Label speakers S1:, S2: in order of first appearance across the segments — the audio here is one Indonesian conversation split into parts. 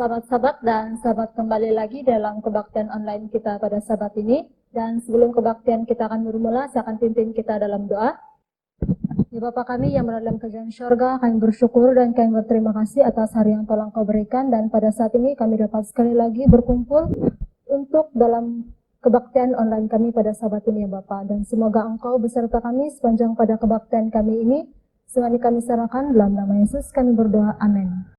S1: Sahabat-sahabat dan sahabat, kembali lagi dalam kebaktian online kita pada sahabat ini. Dan sebelum kebaktian kita akan bermula, saya akan pimpin kita dalam doa. Ya Bapa kami yang berada dalam kerajaan syurga, kami bersyukur dan kami berterima kasih atas hari yang telah Engkau berikan. Dan pada saat ini kami dapat sekali lagi berkumpul untuk dalam kebaktian online kami pada sahabat ini ya Bapa. Dan semoga Engkau beserta kami sepanjang pada kebaktian kami ini. Semua ini kami serahkan dalam nama Yesus kami berdoa, amin.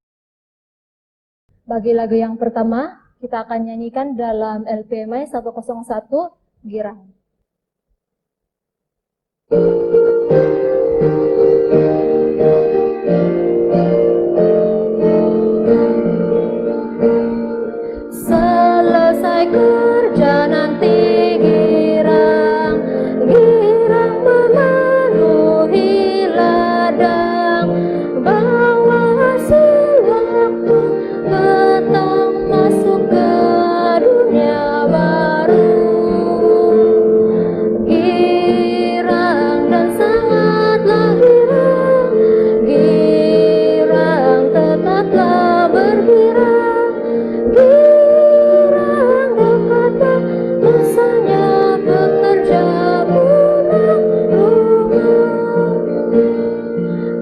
S1: Bagi lagu yang pertama, kita akan nyanyikan dalam LPMI 101 Girang. Selesai kerja nanti girang, girang memenuhi ladang, bawa hasil waktu petang masuk ke dunia baru. Girang dan sangatlah girang, girang tetaplah bergirang, girang dekatlah masanya bekerja pulang rumah.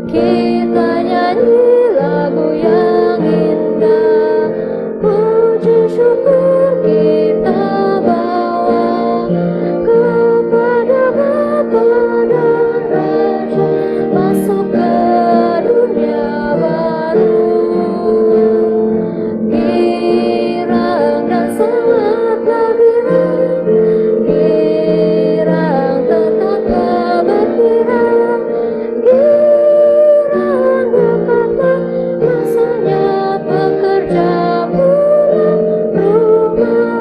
S1: Kita nyanyi lagu yang indah, puji syukur kita bawa kepada Bapa dan Raja, masuk ke dunia baru. Girang dan sangatlah girang, girang tetaplah bergirang, girang dekatlah masanya bekerja pulang rumah.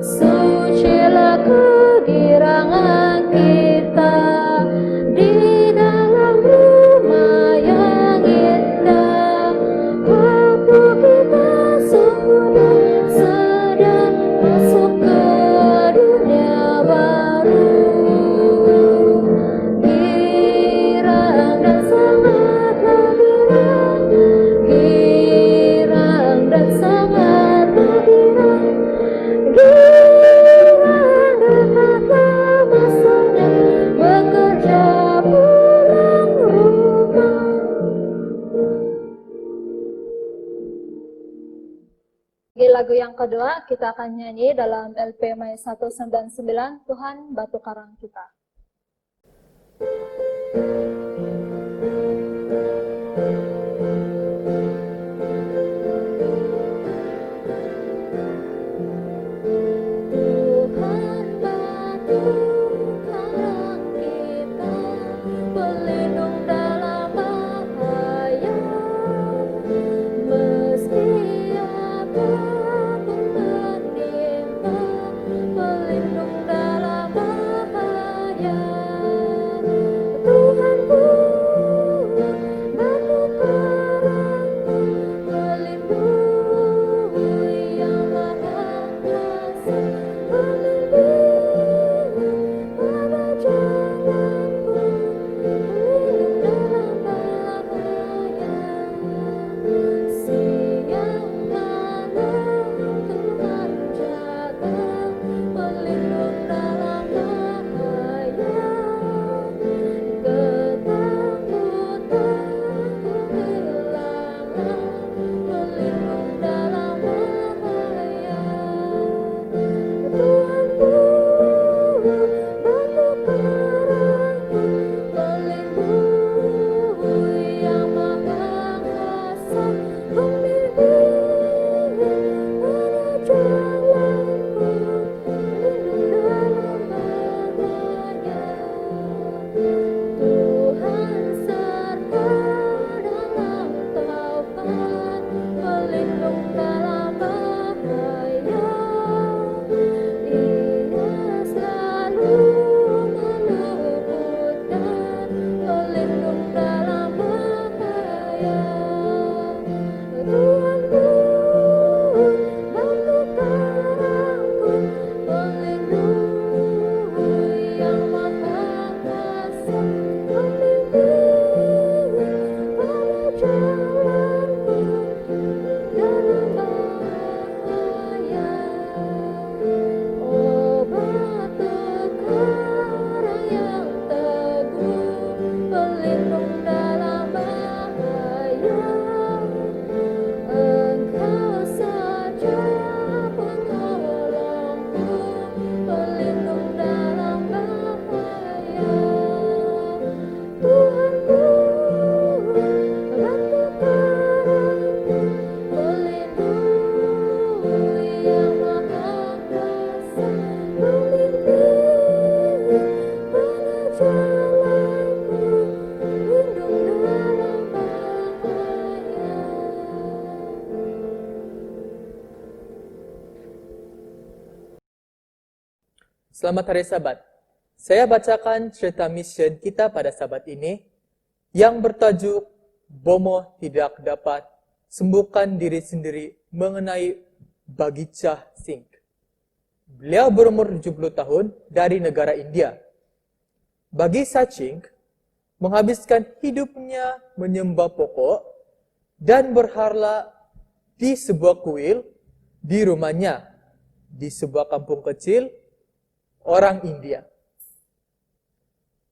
S1: Sucilah kegirangan kita di dalam rumah yang indah. Waktu kita sudah sedang masuk ke dunia baru. Girang dan sangatlah girang, girang dan sangatlah girang, girang dekatlah masanya bekerja pulang rumah. Di lagu yang kedua kita akan nyanyi dalam LPMI 199 Tuhan Batu Karang Kita. Tuhan batu karang kita, pelindung dalam bahaya. Meski apapun menimpa, pelindung dalam bahaya. Tuhan buat batu karangku, pelindung yang maha
S2: Selamat Hari Sabat. Saya bacakan cerita mission kita pada Sabat ini yang bertajuk Bomo Tidak Dapat Sembuhkan Diri Sendiri mengenai Bagitcha Singh. Beliau berumur 70 tahun dari negara India. Bagitcha Singh menghabiskan hidupnya menyembah pokok dan berhala di sebuah kuil di rumahnya di sebuah kampung kecil orang India.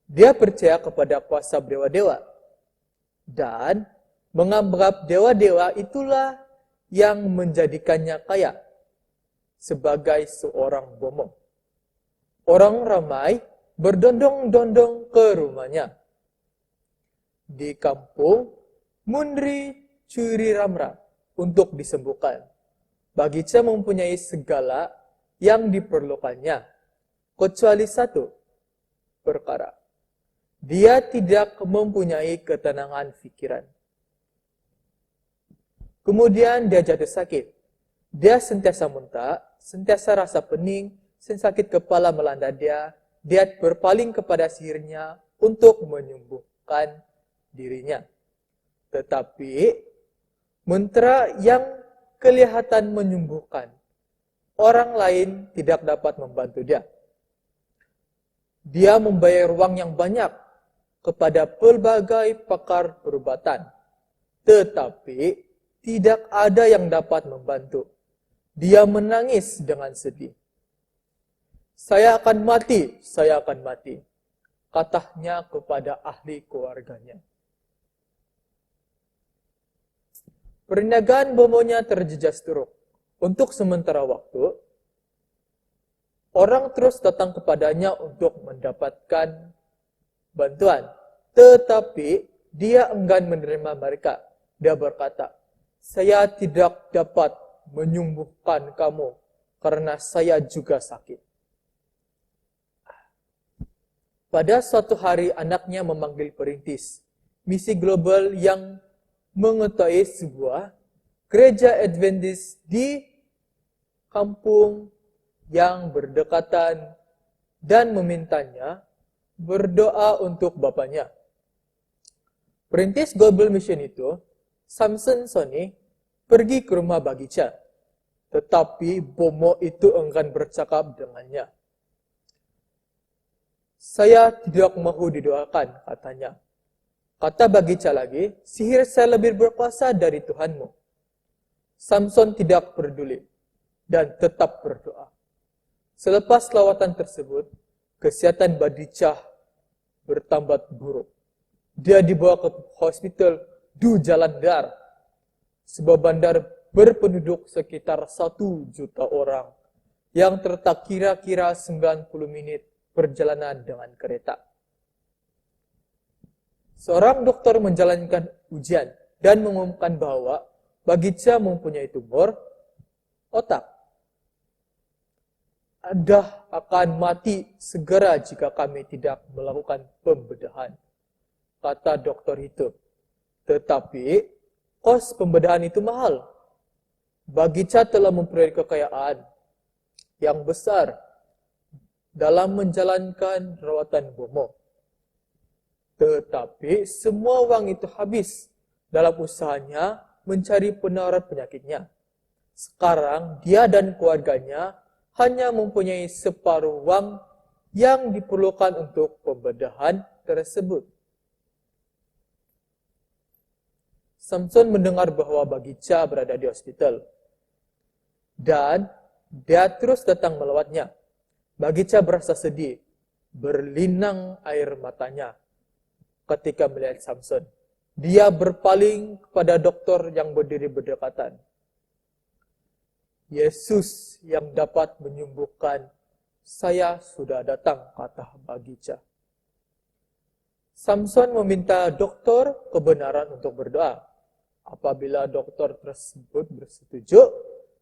S2: Dia percaya kepada kuasa dewa-dewa dan menganggap dewa-dewa itulah yang menjadikannya kaya sebagai seorang bomo. Orang ramai berdondong-dondong ke rumahnya. Di kampung Mundri Curi Ramra untuk disembuhkan. Bagitcha mempunyai segala yang diperlukannya, kecuali satu perkara. Dia tidak mempunyai ketenangan pikiran. Kemudian dia jatuh sakit. Dia sentiasa muntah, sentiasa rasa pening, sakit kepala melanda dia. Dia berpaling kepada sihirnya untuk menyembuhkan dirinya. Tetapi mantra yang kelihatan menyembuhkan orang lain tidak dapat membantu dia. Dia membayar uang yang banyak kepada pelbagai pakar perubatan, tetapi tidak ada yang dapat membantu. Dia menangis dengan sedih. Saya akan mati, katanya kepada ahli keluarganya. Perniagaan bomonya terjejas teruk. Untuk sementara waktu, orang terus datang kepadanya untuk mendapatkan bantuan. Tetapi dia enggan menerima mereka. Dia berkata, saya tidak dapat menyembuhkan kamu karena saya juga sakit. Pada suatu hari anaknya memanggil perintis misi global yang mengetahui sebuah gereja Adventist di kampung yang berdekatan dan memintanya berdoa untuk bapaknya. Perintis Global Mission itu, Samson Soni, pergi ke rumah Bagitcha. Tetapi bomo itu enggan bercakap dengannya. Saya tidak mahu didoakan, katanya. Kata Bagitcha lagi, sihir saya lebih berkuasa dari Tuhanmu. Samson tidak peduli dan tetap berdoa. Selepas lawatan tersebut, kesehatan Bagitcha bertambah buruk. Dia dibawa ke hospital di Jalandhar, sebuah bandar berpenduduk sekitar 1 juta orang yang terletak kira-kira 90 menit perjalanan dengan kereta. Seorang dokter menjalankan ujian dan mengumumkan bahwa Bagitcha mempunyai tumor otak. Anda akan mati segera jika kami tidak melakukan pembedahan, kata dokter itu. Tetapi kos pembedahan itu mahal. Bagitcha telah memperoleh kekayaan yang besar dalam menjalankan rawatan bomo. Tetapi semua uang itu habis dalam usahanya mencari penawar penyakitnya. Sekarang dia dan keluarganya hanya mempunyai separuh uang yang diperlukan untuk pembedahan tersebut. Samson mendengar bahwa Bagitcha berada di hospital. Dan dia terus datang melawatnya. Bagitcha berasa sedih, berlinang air matanya ketika melihat Samson. Dia berpaling kepada dokter yang berdiri berdekatan. Yesus yang dapat menyembuhkan, saya sudah datang, kata Bagitcha. Samson meminta dokter kebenaran untuk berdoa. Apabila dokter tersebut bersetuju,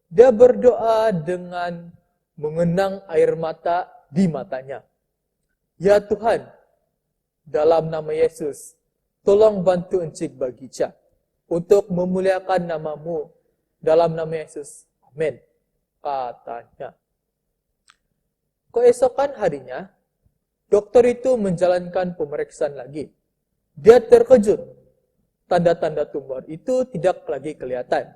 S2: dia berdoa dengan mengenang air mata di matanya. Ya Tuhan, dalam nama Yesus, tolong bantu Encik Bagitcha untuk memuliakan namamu dalam nama Yesus. Amin, katanya. Keesokan harinya, dokter itu menjalankan pemeriksaan lagi. Dia terkejut. Tanda-tanda tumor itu tidak lagi kelihatan.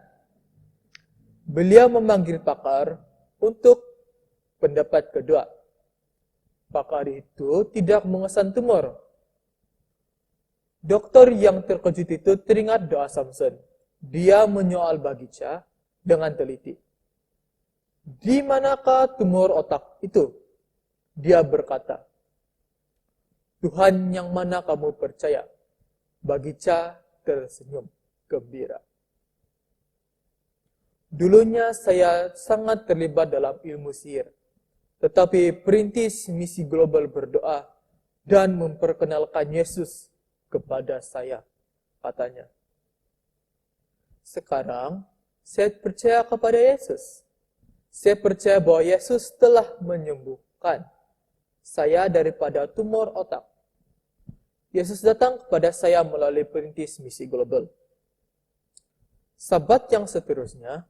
S2: Beliau memanggil pakar untuk pendapat kedua. Pakar itu tidak mengesan tumor. Dokter yang terkejut itu teringat doa Samson. Dia menyoal Bagija dengan teliti. Di manakah tumor otak itu? Dia berkata, Tuhan yang mana kamu percaya? Bagija tersenyum gembira. Dulunya saya sangat terlibat dalam ilmu sihir, tetapi perintis misi global berdoa dan memperkenalkan Yesus kepada saya, katanya. Sekarang, saya percaya kepada Yesus. Saya percaya bahwa Yesus telah menyembuhkan saya daripada tumor otak. Yesus datang kepada saya melalui perintis misi global. Sabat yang seterusnya,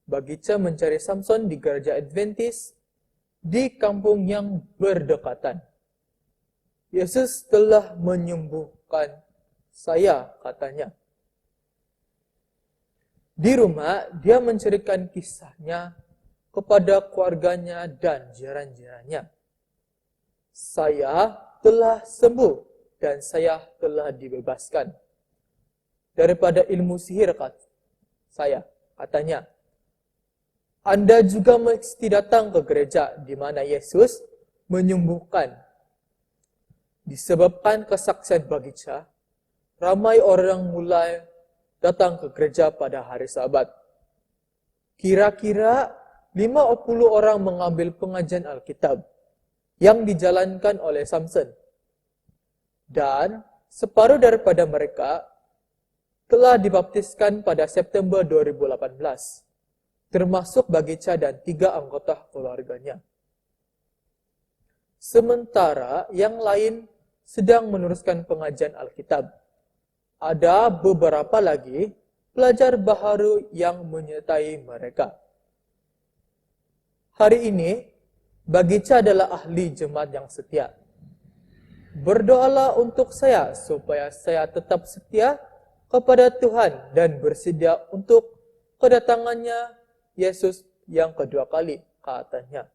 S2: Bagija mencari Samson di gereja Adventist di kampung yang berdekatan. Yesus telah menyembuhkan saya, katanya. Di rumah, dia menceritakan kisahnya kepada keluarganya dan jiran-jirannya. Saya telah sembuh dan saya telah dibebaskan daripada ilmu sihir, saya, katanya. Anda juga mesti datang ke gereja di mana Yesus menyembuhkan. Disebabkan kesaksian Bagija, ramai orang mulai datang ke gereja pada hari Sabat. Kira-kira 50 orang mengambil pengajian Alkitab yang dijalankan oleh Samson. Dan separuh daripada mereka telah dibaptiskan pada September 2018, termasuk Bagija dan 3 anggota keluarganya. Sementara yang lain sedang meneruskan pengajian Alkitab. Ada beberapa lagi pelajar baharu yang menyertai mereka. Hari ini, Bagija adalah ahli jemaat yang setia. Berdoalah untuk saya supaya saya tetap setia kepada Tuhan dan bersedia untuk kedatangannya Yesus yang kedua kali, katanya.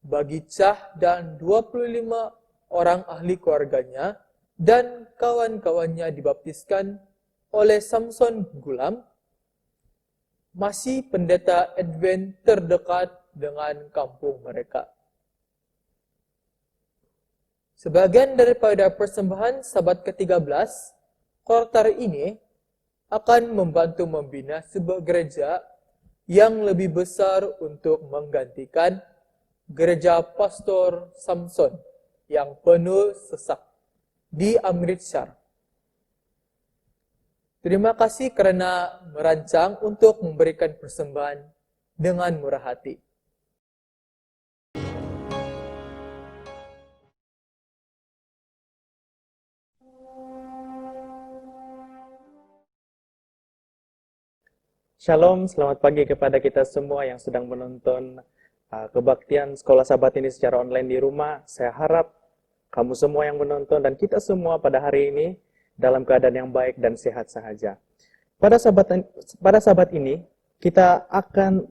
S2: Bagija dan 25 orang ahli keluarganya dan kawan-kawannya dibaptiskan oleh Samson Gulam, masih pendeta Advent terdekat dengan kampung mereka. Sebagian daripada persembahan Sabat ke-13, Kortar ini akan membantu membina sebuah gereja yang lebih besar untuk menggantikan gereja Pastor Samson yang penuh sesak di Amritsar. Terima kasih kerana merancang untuk memberikan persembahan dengan murah hati.
S3: Shalom, selamat pagi kepada kita semua yang sedang menonton kebaktian Sekolah Sabat ini secara online di rumah. Saya harap kamu semua yang menonton dan kita semua pada hari ini dalam keadaan yang baik dan sehat sahaja. Pada sabat ini, kita akan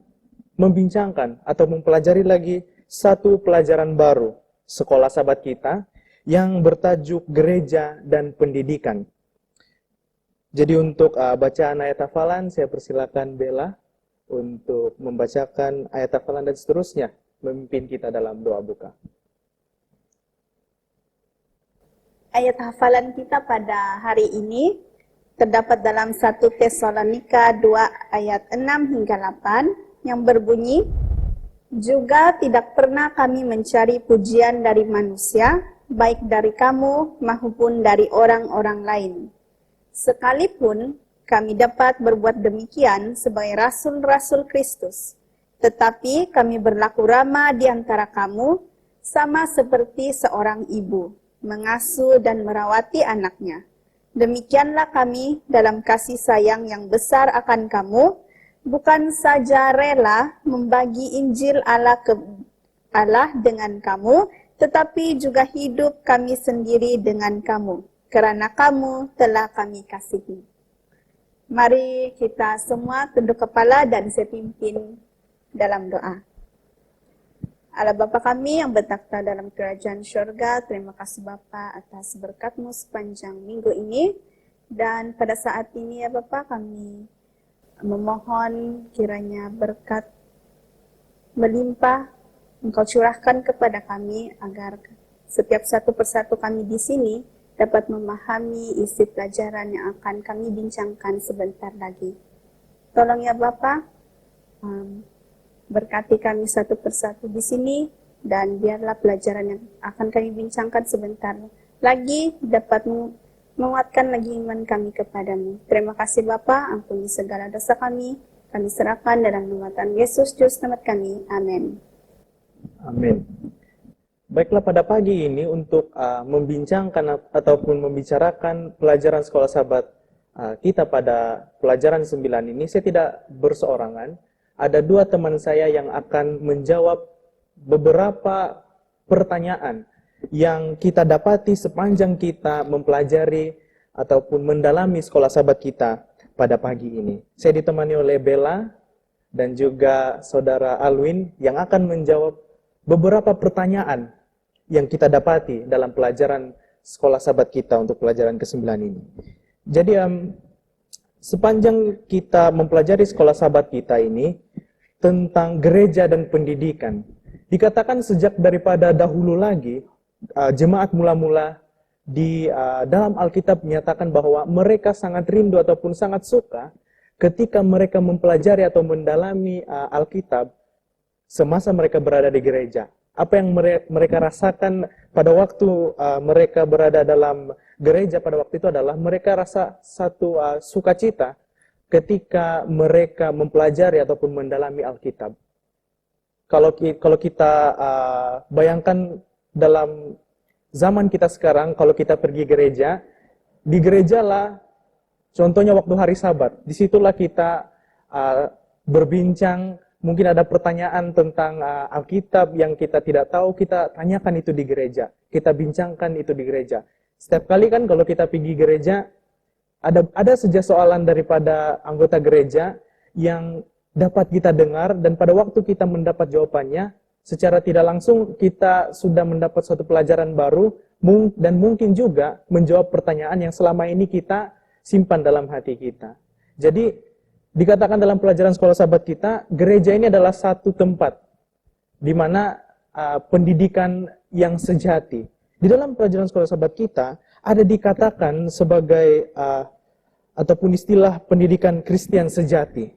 S3: membincangkan atau mempelajari lagi satu pelajaran baru Sekolah Sabat kita yang bertajuk Gereja dan Pendidikan. Jadi untuk bacaan ayat hafalan, saya persilakan Bella untuk membacakan ayat hafalan dan seterusnya, memimpin kita dalam doa buka.
S4: Ayat hafalan kita pada hari ini terdapat dalam 1 Tesalonika 2 ayat 6 hingga 8 yang berbunyi, juga tidak pernah kami mencari pujian dari manusia, baik dari kamu maupun dari orang-orang lain. Sekalipun kami dapat berbuat demikian sebagai rasul-rasul Kristus, tetapi kami berlaku ramah di antara kamu, sama seperti seorang ibu, mengasuh dan merawati anaknya. Demikianlah kami dalam kasih sayang yang besar akan kamu, bukan saja rela membagi Injil Allah Allah dengan kamu, tetapi juga hidup kami sendiri dengan kamu, kerana kamu telah kami kasihi. Mari kita semua tunduk kepala dan saya pimpin dalam doa. Allah Bapa kami yang bertakhta dalam kerajaan syurga, terima kasih Bapa atas berkat-Mu sepanjang minggu ini. Dan pada saat ini ya Bapa, kami memohon kiranya berkat melimpah Engkau curahkan kepada kami agar setiap satu persatu kami di sini dapat memahami isi pelajaran yang akan kami bincangkan sebentar lagi. Tolong ya Bapa, berkati kami satu persatu di sini dan biarlah pelajaran yang akan kami bincangkan sebentar lagi dapat menguatkan lagi iman kami kepadamu. Terima kasih Bapa, ampuni segala dosa kami serahkan dalam nama Tuhan Yesus Juru Selamat kami. Amin.
S3: Amin. Baiklah, pada pagi ini untuk membincangkan ataupun membicarakan pelajaran sekolah sahabat kita pada pelajaran 9 ini, saya tidak berseorangan. Ada dua teman saya yang akan menjawab beberapa pertanyaan yang kita dapati sepanjang kita mempelajari ataupun mendalami sekolah sahabat kita pada pagi ini. Saya ditemani oleh Bella dan juga saudara Alwin yang akan menjawab beberapa pertanyaan yang kita dapati dalam pelajaran sekolah sahabat kita untuk pelajaran ke-9 ini. Jadi sepanjang kita mempelajari sekolah sahabat kita ini tentang gereja dan pendidikan, dikatakan sejak daripada dahulu lagi, jemaat mula-mula di dalam Alkitab menyatakan bahwa mereka sangat rindu ataupun sangat suka ketika mereka mempelajari atau mendalami Alkitab semasa mereka berada di gereja. Apa yang mereka rasakan pada waktu mereka berada dalam gereja pada waktu itu adalah mereka rasa satu sukacita ketika mereka mempelajari ataupun mendalami Alkitab. Kalau kita bayangkan dalam zaman kita sekarang, kalau kita pergi gereja, di gereja lah, contohnya waktu hari Sabat, disitulah kita berbincang. Mungkin ada pertanyaan tentang Alkitab yang kita tidak tahu, kita tanyakan itu di gereja. Kita bincangkan itu di gereja. Setiap kali kan kalau kita pergi gereja, ada saja soalan daripada anggota gereja yang dapat kita dengar, dan pada waktu kita mendapat jawabannya, secara tidak langsung kita sudah mendapat suatu pelajaran baru, dan mungkin juga menjawab pertanyaan yang selama ini kita simpan dalam hati kita. Jadi, dikatakan dalam pelajaran sekolah sahabat kita, gereja ini adalah satu tempat di mana pendidikan yang sejati. Di dalam pelajaran sekolah sahabat kita, ada dikatakan sebagai ataupun istilah pendidikan Kristen sejati.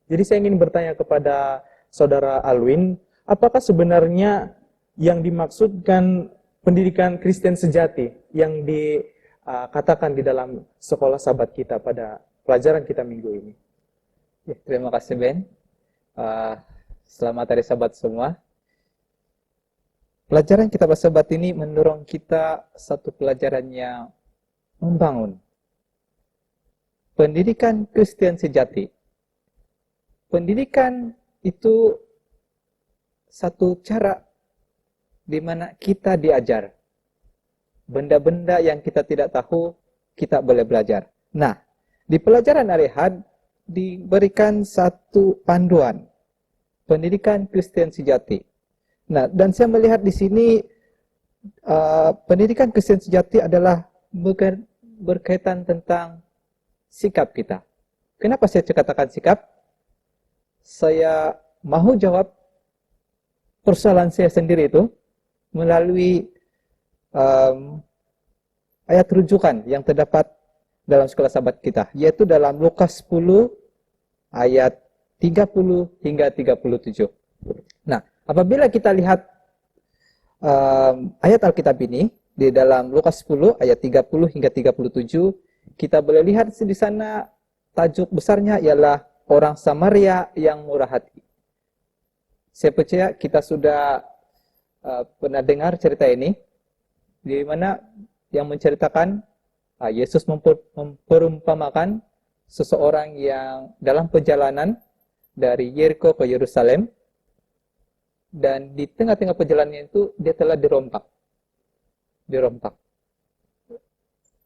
S3: Jadi saya ingin bertanya kepada saudara Alwin, apakah sebenarnya yang dimaksudkan pendidikan Kristen sejati yang dikatakan di dalam sekolah sahabat kita pada pelajaran kita minggu ini?
S2: Ya, terima kasih Ben. Selamat hari Sabat semua. Pelajaran kitab Sabat ini mendorong kita satu pelajaran yang membangun. Pendidikan Kristen sejati. Pendidikan itu satu cara di mana kita diajar. Benda-benda yang kita tidak tahu, kita boleh belajar. Nah, di pelajaran hari Ahad diberikan satu panduan, pendidikan Kristen sejati. Nah, dan saya melihat di sini pendidikan Kristen sejati adalah berkaitan tentang sikap kita. Kenapa saya katakan sikap? Saya mau jawab persoalan saya sendiri itu melalui ayat rujukan yang terdapat dalam sekolah sahabat kita, yaitu dalam Lukas 10 ayat 30 hingga 37. Nah, apabila kita lihat ayat Alkitab ini di dalam Lukas 10 ayat 30 hingga 37, kita boleh lihat di sana tajuk besarnya ialah orang Samaria yang murah hati. Saya percaya kita sudah pernah dengar cerita ini, di mana yang menceritakan Yesus memperumpamakan seseorang yang dalam perjalanan dari Yeriko ke Yerusalem, dan di tengah-tengah perjalanannya itu dia telah dirompak.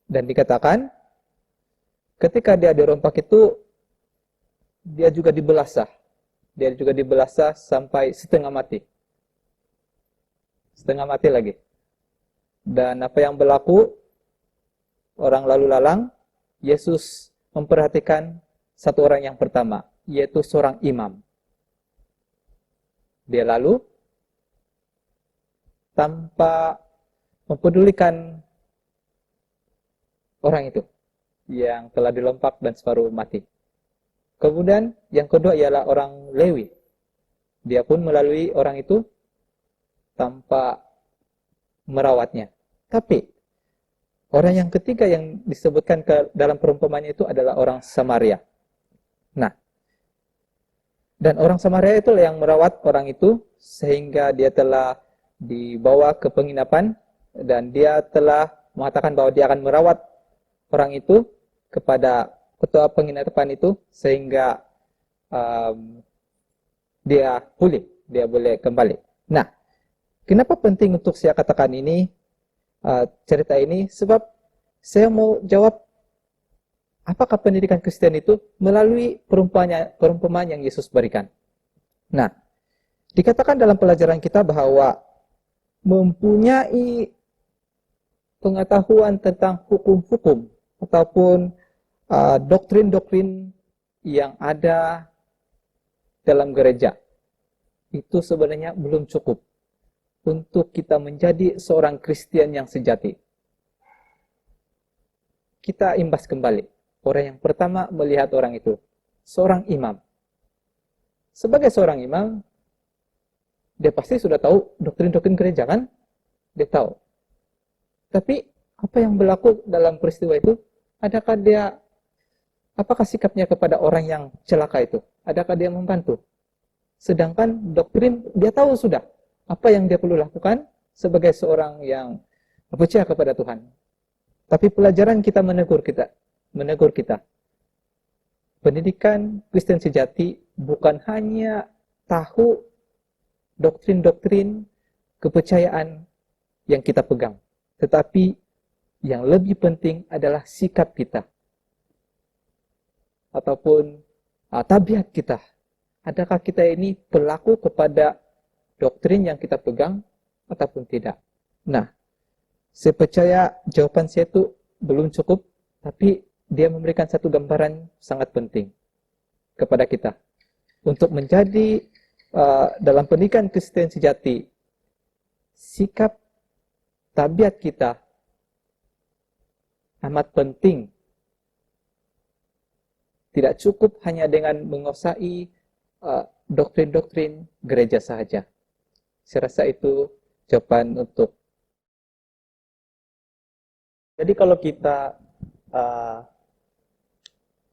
S2: Dan dikatakan ketika dia dirompak itu dia juga dibelasah. Dia juga dibelasah sampai setengah mati. Setengah mati lagi. Dan apa yang berlaku? Orang lalu lalang, Yesus memperhatikan satu orang yang pertama, yaitu seorang imam. Dia lalu tanpa mempedulikan orang itu yang telah dilompak dan separuh mati. Kemudian yang kedua ialah orang Lewi. Dia pun melalui orang itu tanpa merawatnya. Tapi orang yang ketiga yang disebutkan dalam perumpamaan itu adalah orang Samaria. Nah, dan orang Samaria itulah yang merawat orang itu sehingga dia telah dibawa ke penginapan dan dia telah mengatakan bahwa dia akan merawat orang itu kepada ketua penginapan itu sehingga dia pulih, dia boleh kembali. Nah, kenapa penting untuk saya katakan ini, cerita ini? Sebab saya mau jawab, apakah pendidikan Kristen itu melalui perumpamaan yang Yesus berikan. Nah, dikatakan dalam pelajaran kita bahwa mempunyai pengetahuan tentang hukum-hukum ataupun doktrin-doktrin yang ada dalam gereja itu sebenarnya belum cukup untuk kita menjadi seorang Kristen yang sejati. Kita imbas kembali. Orang yang pertama melihat orang itu, seorang imam. Sebagai seorang imam, dia pasti sudah tahu doktrin-doktrin gereja, kan? Dia tahu. Tapi apa yang berlaku dalam peristiwa itu? Apakah sikapnya kepada orang yang celaka itu? Adakah dia membantu? Sedangkan doktrin dia tahu sudah apa yang dia perlu lakukan sebagai seorang yang percaya kepada Tuhan. Tapi pelajaran kita menegur kita. Pendidikan Kristen sejati bukan hanya tahu doktrin-doktrin kepercayaan yang kita pegang, tetapi yang lebih penting adalah sikap kita ataupun tabiat kita. Adakah kita ini berlaku kepada doktrin yang kita pegang ataupun tidak? Nah, saya percaya jawaban saya itu belum cukup, tapi dia memberikan satu gambaran sangat penting kepada kita. Untuk menjadi dalam pendidikan Kristen sejati, sikap tabiat kita amat penting. Tidak cukup hanya dengan menguasai doktrin-doktrin gereja sahaja. Saya rasa itu jawaban untuk.
S3: Jadi kalau kita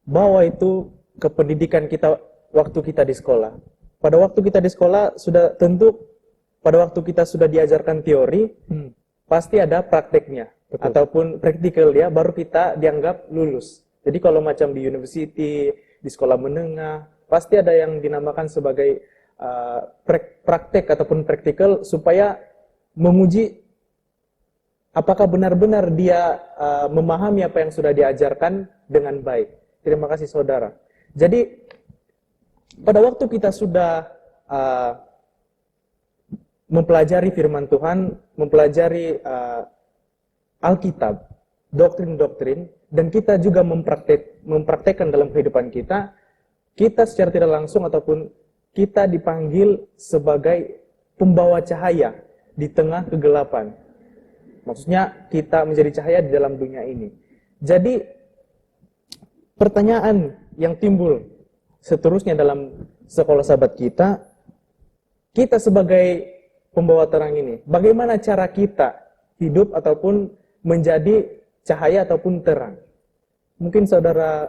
S3: bawa itu ke pendidikan kita waktu kita di sekolah. Pada waktu kita di sekolah sudah tentu pada waktu kita sudah diajarkan teori, pasti ada prakteknya.
S2: Betul.
S3: Ataupun praktikal dia baru kita dianggap lulus. Jadi kalau macam di university, di sekolah menengah, pasti ada yang dinamakan sebagai praktek ataupun praktikal supaya menguji apakah benar-benar dia memahami apa yang sudah diajarkan dengan baik. Terima kasih saudara. Jadi pada waktu kita sudah mempelajari firman Tuhan, mempelajari Alkitab, doktrin-doktrin, dan kita juga mempraktekkan dalam kehidupan kita, kita secara tidak langsung ataupun kita dipanggil sebagai pembawa cahaya di tengah kegelapan. Maksudnya kita menjadi cahaya di dalam dunia ini. Jadi pertanyaan yang timbul seterusnya dalam sekolah sahabat kita sebagai pembawa terang ini, bagaimana cara kita hidup ataupun menjadi cahaya ataupun terang? Mungkin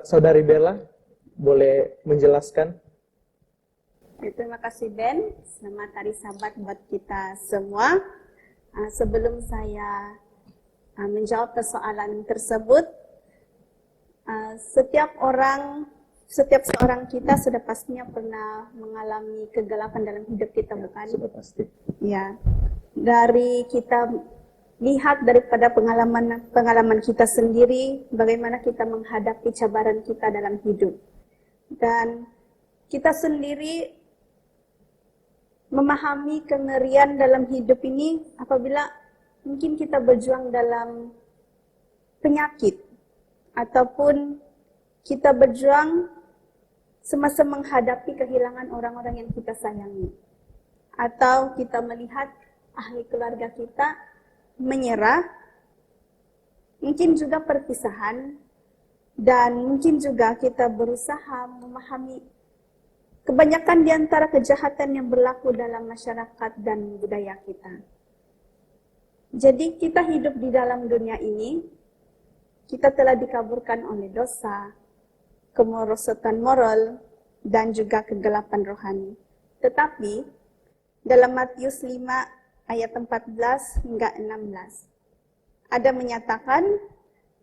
S3: saudari Bella boleh menjelaskan.
S4: Terima kasih Ben. Selamat hari Sabat buat kita semua. Sebelum saya menjawab persoalan tersebut, setiap orang setiap seorang kita sudah pastinya pernah mengalami kegelapan dalam hidup kita, bukan?
S3: Sudah pasti.
S4: Ya, dari kita lihat daripada pengalaman kita sendiri, bagaimana kita menghadapi cabaran kita dalam hidup. Dan kita sendiri memahami kengerian dalam hidup ini apabila mungkin kita berjuang dalam penyakit, ataupun kita berjuang semasa menghadapi kehilangan orang-orang yang kita sayangi. Atau kita melihat ahli keluarga kita menyerah, mungkin juga perpisahan, dan mungkin juga kita berusaha memahami kebanyakan di antara kejahatan yang berlaku dalam masyarakat dan budaya kita. Jadi kita hidup di dalam dunia ini, kita telah dikaburkan oleh dosa, kemerosotan moral, dan juga kegelapan rohani. Tetapi dalam Matius 5 ayat 14 hingga 16 ada menyatakan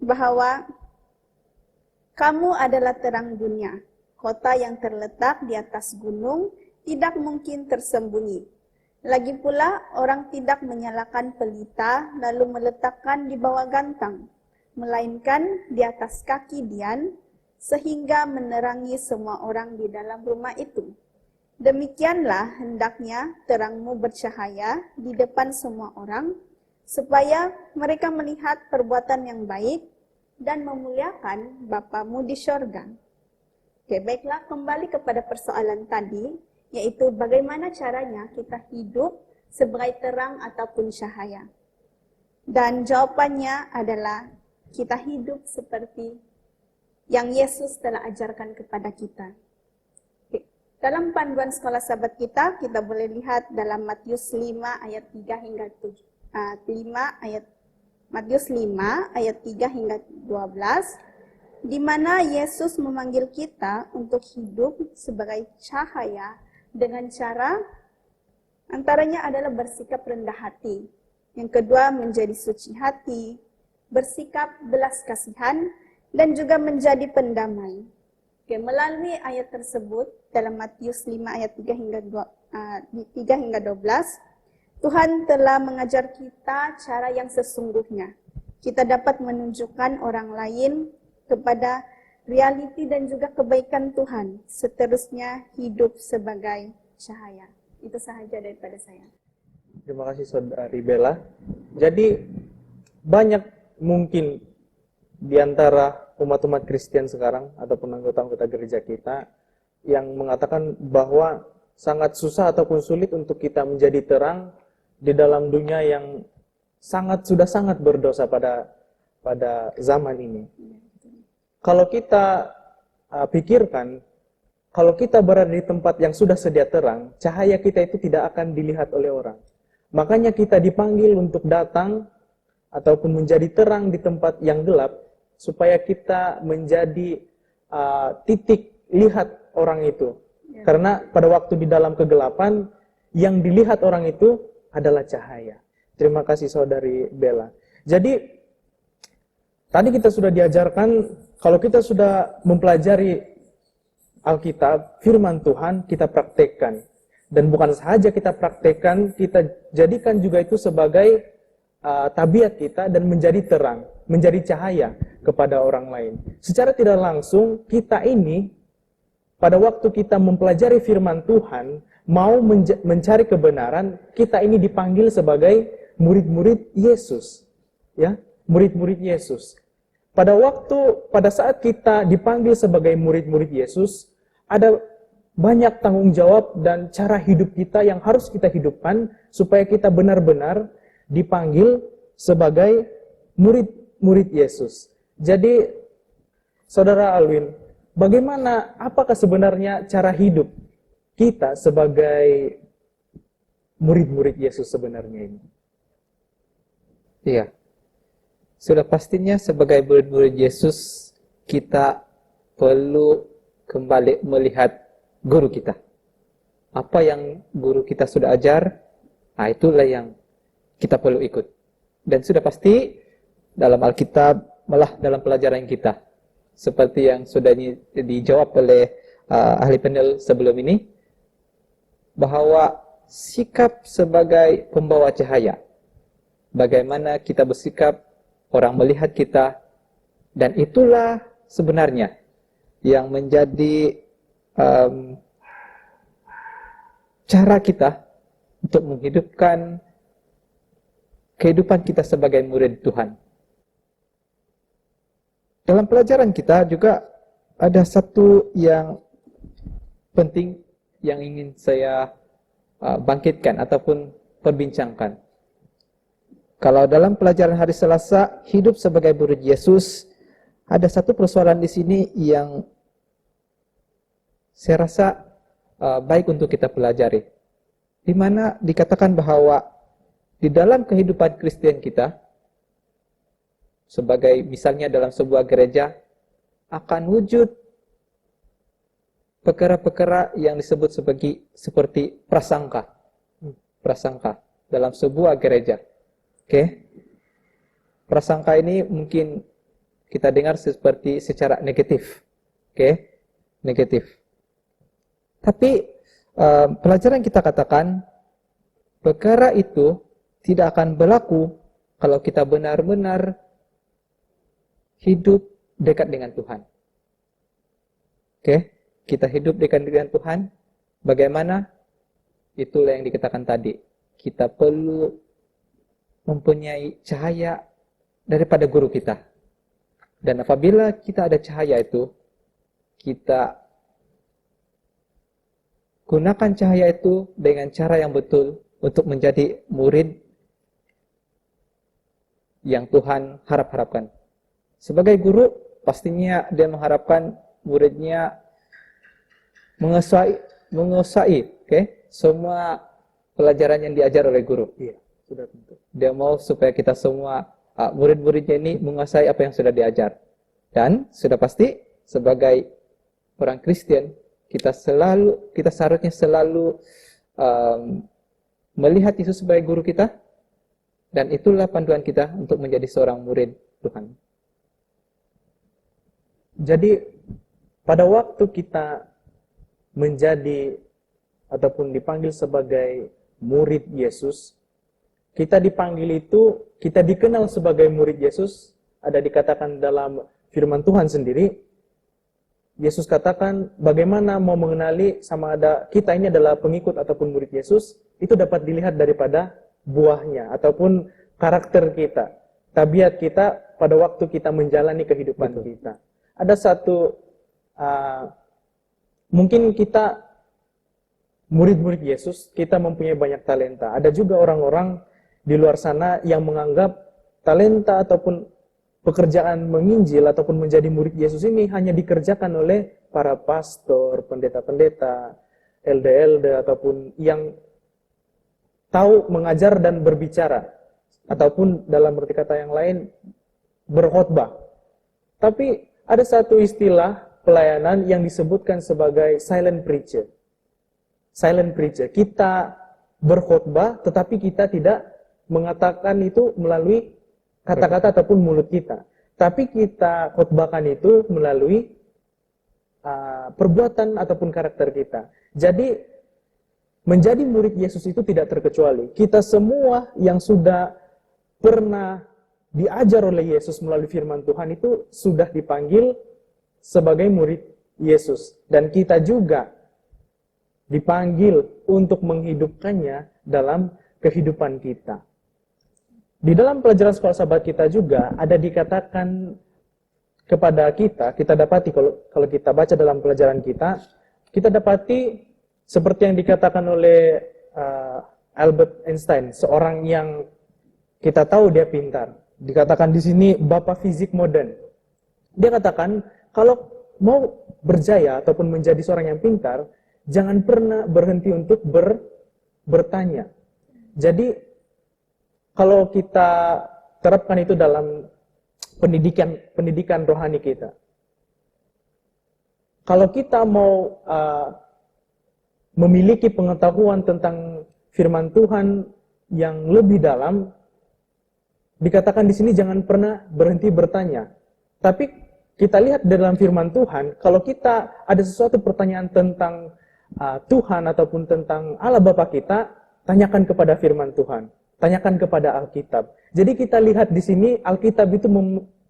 S4: bahwa kamu adalah terang dunia. Kota yang terletak di atas gunung tidak mungkin tersembunyi. Lagi pula orang tidak menyalakan pelita lalu meletakkan di bawah gantang, melainkan di atas kaki dian, sehingga menerangi semua orang di dalam rumah itu. Demikianlah hendaknya terangmu bercahaya di depan semua orang, supaya mereka melihat perbuatan yang baik dan memuliakan Bapamu di syurga. Oke, baiklah, kembali kepada persoalan tadi, yaitu bagaimana caranya kita hidup sebagai terang ataupun cahaya. Dan jawabannya adalah kita hidup seperti yang Yesus telah ajarkan kepada kita. Oke, dalam panduan sekolah sahabat kita boleh lihat dalam Matius 5 ayat 3 hingga 7. Matius 5 ayat 3 hingga 12, di mana Yesus memanggil kita untuk hidup sebagai cahaya dengan cara antaranya adalah bersikap rendah hati. Yang kedua, menjadi suci hati, bersikap belas kasihan, dan juga menjadi pendamai. Oke, melalui ayat tersebut dalam Matius 5 ayat 3 hingga 12, Tuhan telah mengajar kita cara yang sesungguhnya. Kita dapat menunjukkan orang lain kepada realiti dan juga kebaikan Tuhan. Seterusnya hidup sebagai cahaya. Itu sahaja daripada saya.
S3: Terima kasih Saudari Bella. Jadi banyak mungkin di antara umat-umat Kristen sekarang ataupun anggota-anggota gereja kita yang mengatakan bahwa sangat susah ataupun sulit untuk kita menjadi terang di dalam dunia yang sudah sangat berdosa pada zaman ini. Kalau kita pikirkan, kalau kita berada di tempat yang sudah sedia terang, cahaya kita itu tidak akan dilihat oleh orang. Makanya kita dipanggil untuk datang ataupun menjadi terang di tempat yang gelap, supaya kita menjadi titik lihat orang itu. Ya. Karena pada waktu di dalam kegelapan, yang dilihat orang itu adalah cahaya. Terima kasih Saudari Bella. Jadi, tadi kita sudah diajarkan, kalau kita sudah mempelajari Alkitab, firman Tuhan, kita praktekkan. Dan bukan saja kita praktekkan, kita jadikan juga itu sebagai tabiat kita dan menjadi terang, menjadi cahaya kepada orang lain. Secara tidak langsung, kita ini, pada waktu kita mempelajari firman Tuhan, mau mencari kebenaran, kita ini dipanggil sebagai murid-murid Yesus. Ya, murid-murid Yesus. Pada saat kita dipanggil sebagai murid-murid Yesus, ada banyak tanggung jawab dan cara hidup kita yang harus kita hidupkan supaya kita benar-benar dipanggil sebagai murid-murid Yesus. Jadi, Saudara Alwin, apakah sebenarnya cara hidup kita sebagai murid-murid Yesus sebenarnya ini?
S5: Iya. Sudah pastinya sebagai murid-murid Yesus, kita perlu kembali melihat guru kita. Apa yang guru kita sudah ajar, itulah yang kita perlu ikut. Dan sudah pasti dalam Alkitab, malah dalam pelajaran kita, seperti yang sudah dijawab oleh ahli panel sebelum ini, bahwa sikap sebagai pembawa cahaya, bagaimana kita bersikap, orang melihat kita, dan itulah sebenarnya yang menjadi cara kita untuk menghidupkan kehidupan kita sebagai murid Tuhan. Dalam pelajaran kita juga ada satu yang penting yang ingin saya bangkitkan ataupun perbincangkan. Kalau dalam pelajaran hari Selasa, hidup sebagai murid Yesus, ada satu persoalan di sini yang saya rasa baik untuk kita pelajari. Di mana dikatakan bahwa di dalam kehidupan Kristen kita, sebagai misalnya dalam sebuah gereja, akan wujud perkara-perkara yang disebut seperti prasangka. Prasangka dalam sebuah gereja. Oke. Prasangka ini mungkin kita dengar seperti secara negatif. Oke. Negatif. Tapi pelajaran kita katakan perkara itu tidak akan berlaku kalau kita benar-benar hidup dekat dengan Tuhan. Oke, kita hidup dekat dengan Tuhan. Bagaimana? Itulah yang dikatakan tadi. Kita perlu mempunyai cahaya daripada guru kita. Dan apabila kita ada cahaya itu, kita gunakan cahaya itu dengan cara yang betul untuk menjadi murid yang Tuhan harapkan. Sebagai guru, pastinya dia mengharapkan muridnya menguasai semua pelajaran yang diajar oleh guru.
S3: Iya, sudah tentu.
S5: Dia mau supaya kita semua murid-muridnya ini menguasai apa yang sudah diajar. Dan sudah pasti sebagai orang Kristen, kita seharusnya selalu melihat Yesus sebagai guru kita, dan itulah panduan kita untuk menjadi seorang murid Tuhan.
S3: Jadi pada waktu kita menjadi ataupun dipanggil sebagai murid Yesus, kita dipanggil itu, kita dikenal sebagai murid Yesus, ada dikatakan dalam firman Tuhan sendiri. Yesus katakan bagaimana mau mengenali sama ada kita ini adalah pengikut ataupun murid Yesus, itu dapat dilihat daripada buahnya ataupun karakter kita, tabiat kita pada waktu kita menjalani kehidupan kita. Ada satu, mungkin kita murid-murid Yesus, kita mempunyai banyak talenta. Ada juga orang-orang di luar sana yang menganggap talenta ataupun pekerjaan menginjil ataupun menjadi murid Yesus ini hanya dikerjakan oleh para pastor, pendeta-pendeta, LD-LD ataupun yang tahu mengajar dan berbicara, ataupun dalam arti kata yang lain berkhotbah. Tapi ada satu istilah pelayanan yang disebutkan sebagai silent preacher. Silent preacher. Kita berkhotbah tetapi kita tidak mengatakan itu melalui kata-kata ataupun mulut kita. Tapi kita khotbahkan itu melalui perbuatan ataupun karakter kita. Jadi menjadi murid Yesus itu tidak terkecuali. Kita semua yang sudah pernah diajar oleh Yesus melalui firman Tuhan itu sudah dipanggil sebagai murid Yesus. Dan kita juga dipanggil untuk menghidupkannya dalam kehidupan kita. Di dalam pelajaran sekolah sahabat kita juga ada dikatakan kepada kita dapati kalau kita baca dalam pelajaran kita dapati seperti yang dikatakan oleh Albert Einstein, seorang yang kita tahu dia pintar. Dikatakan di sini Bapak Fisik modern. Dia katakan kalau mau berjaya ataupun menjadi seorang yang pintar, jangan pernah berhenti untuk bertanya. Jadi kalau kita terapkan itu dalam pendidikan rohani kita, kalau kita mau memiliki pengetahuan tentang firman Tuhan yang lebih dalam, dikatakan di sini jangan pernah berhenti bertanya. Tapi kita lihat dalam firman Tuhan, kalau kita ada sesuatu pertanyaan tentang Tuhan ataupun tentang Allah Bapa kita, tanyakan kepada firman Tuhan, tanyakan kepada Alkitab. Jadi kita lihat di sini Alkitab itu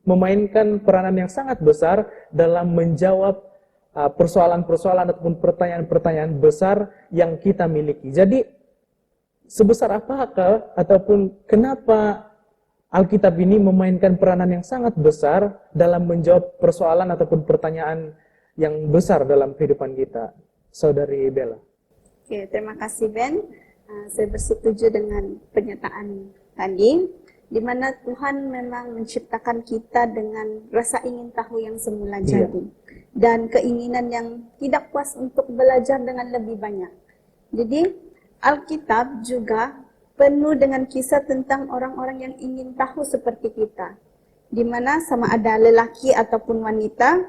S3: memainkan peranan yang sangat besar dalam menjawab persoalan-persoalan ataupun pertanyaan-pertanyaan besar yang kita miliki. Jadi sebesar apakah ataupun kenapa Alkitab ini memainkan peranan yang sangat besar dalam menjawab persoalan ataupun pertanyaan yang besar dalam kehidupan kita, Saudari Bella?
S4: Oke, terima kasih Ben. Saya bersetuju dengan pernyataan tadi, di mana Tuhan memang menciptakan kita dengan rasa ingin tahu yang semula jadi, dan keinginan yang tidak puas untuk belajar dengan lebih banyak. Jadi Alkitab juga penuh dengan kisah tentang orang-orang yang ingin tahu seperti kita, di mana sama ada lelaki ataupun wanita,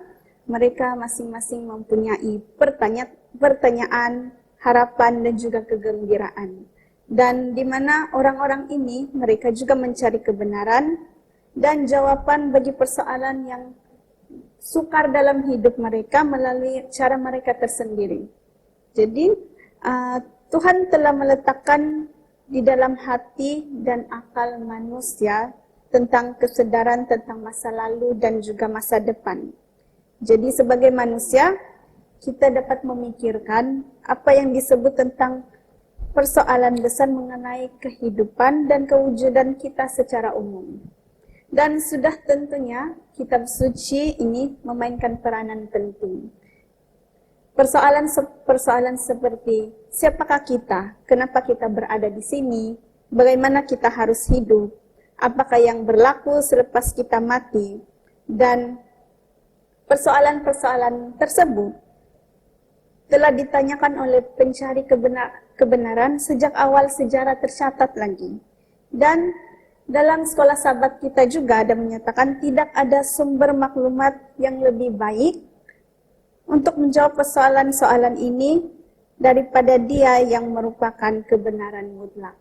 S4: mereka masing-masing mempunyai pertanyaan, harapan, dan juga kegembiraan. Dan di mana orang-orang ini, mereka juga mencari kebenaran dan jawaban bagi persoalan yang sukar dalam hidup mereka melalui cara mereka tersendiri. Jadi, Tuhan telah meletakkan di dalam hati dan akal manusia tentang kesedaran tentang masa lalu dan juga masa depan. Jadi sebagai manusia, kita dapat memikirkan apa yang disebut tentang persoalan besar mengenai kehidupan dan kewujudan kita secara umum. Dan sudah tentunya kitab suci ini memainkan peranan penting. Persoalan seperti siapakah kita, kenapa kita berada di sini, bagaimana kita harus hidup, apakah yang berlaku selepas kita mati, dan persoalan-persoalan tersebut telah ditanyakan oleh pencari kebenaran sejak awal sejarah tercatat lagi. Dan dalam sekolah sahabat kita juga ada menyatakan tidak ada sumber maklumat yang lebih baik untuk menjawab persoalan-soalan ini daripada Dia yang merupakan kebenaran mutlak.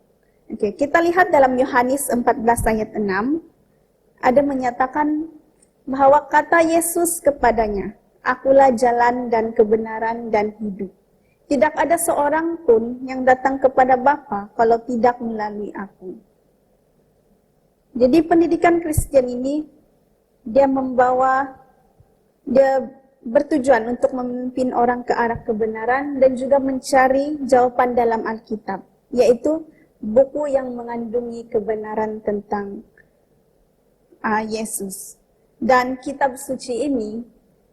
S4: Oke, kita lihat dalam Yohanes 14 ayat 6, ada menyatakan bahwa kata Yesus kepadanya, "Akulah jalan dan kebenaran dan hidup. Tidak ada seorang pun yang datang kepada Bapa kalau tidak melalui aku." Jadi pendidikan Kristen ini, dia bertujuan untuk memimpin orang ke arah kebenaran dan juga mencari jawaban dalam Alkitab, yaitu buku yang mengandungi kebenaran tentang Yesus. Dan kitab suci ini,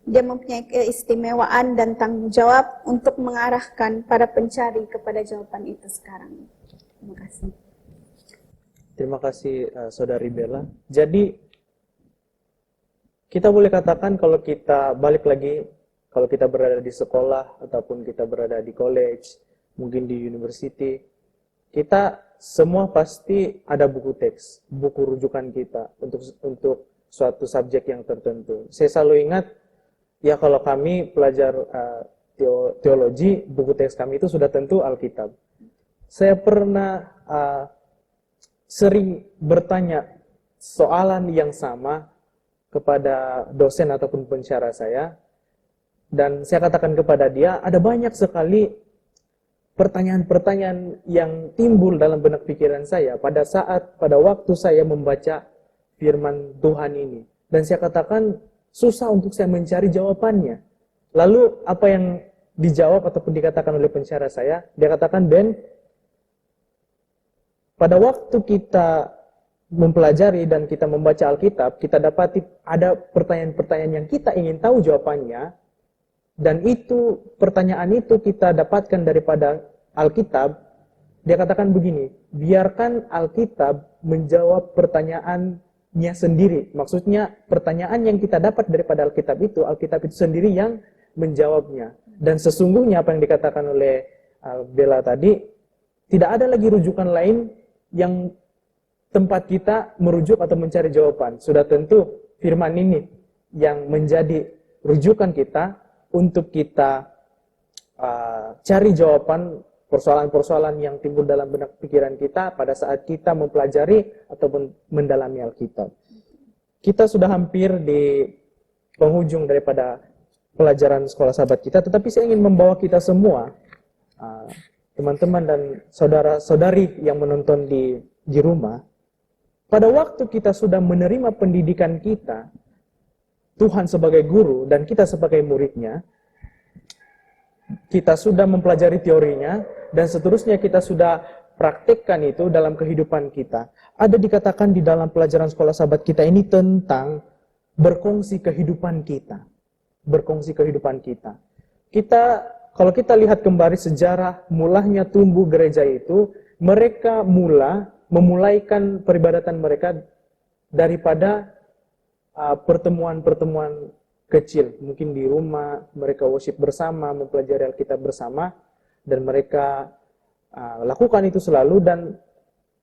S4: dia mempunyai keistimewaan dan tanggung jawab untuk mengarahkan para pencari kepada jawaban itu sekarang. Terima kasih.
S3: Terima kasih Saudari Bella. Jadi kita boleh katakan kalau kita balik lagi, kalau kita berada di sekolah ataupun kita berada di college, mungkin di university, kita semua pasti ada buku teks, buku rujukan kita untuk suatu subjek yang tertentu. Saya selalu ingat, ya kalau kami pelajar teologi, buku teks kami itu sudah tentu Alkitab. Saya pernah sering bertanya soalan yang sama kepada dosen ataupun pensyarah saya, dan saya katakan kepada dia, ada banyak sekali pertanyaan-pertanyaan yang timbul dalam benak pikiran saya pada waktu saya membaca firman Tuhan ini. Dan saya katakan, susah untuk saya mencari jawabannya. Lalu apa yang dijawab ataupun dikatakan oleh pensyarah saya, dia katakan, "Ben, pada waktu kita mempelajari dan kita membaca Alkitab, kita dapati ada pertanyaan-pertanyaan yang kita ingin tahu jawabannya, dan itu pertanyaan itu kita dapatkan daripada Alkitab." Dia katakan begini, biarkan Alkitab menjawab pertanyaannya sendiri. Maksudnya pertanyaan yang kita dapat daripada Alkitab itu sendiri yang menjawabnya. Dan sesungguhnya apa yang dikatakan oleh Bella tadi, tidak ada lagi rujukan lain yang tempat kita merujuk atau mencari jawaban. Sudah tentu firman ini yang menjadi rujukan kita untuk kita cari jawaban persoalan-persoalan yang timbul dalam benak pikiran kita pada saat kita mempelajari ataupun mendalami Alkitab. Kita sudah hampir di penghujung daripada pelajaran sekolah sahabat kita, tetapi saya ingin membawa kita semua, teman-teman dan saudara-saudari yang menonton di rumah, pada waktu kita sudah menerima pendidikan kita, Tuhan sebagai guru dan kita sebagai muridnya, kita sudah mempelajari teorinya, dan seterusnya kita sudah praktekkan itu dalam kehidupan kita. Ada dikatakan di dalam pelajaran sekolah sahabat kita ini tentang berkongsi kehidupan kita. Berkongsi kehidupan kita. Kalau kita lihat kembali sejarah mulanya tumbuh gereja itu, mereka memulaikan peribadatan mereka daripada pertemuan-pertemuan kecil. Mungkin di rumah, mereka worship bersama, mempelajari Alkitab bersama, dan mereka lakukan itu selalu, dan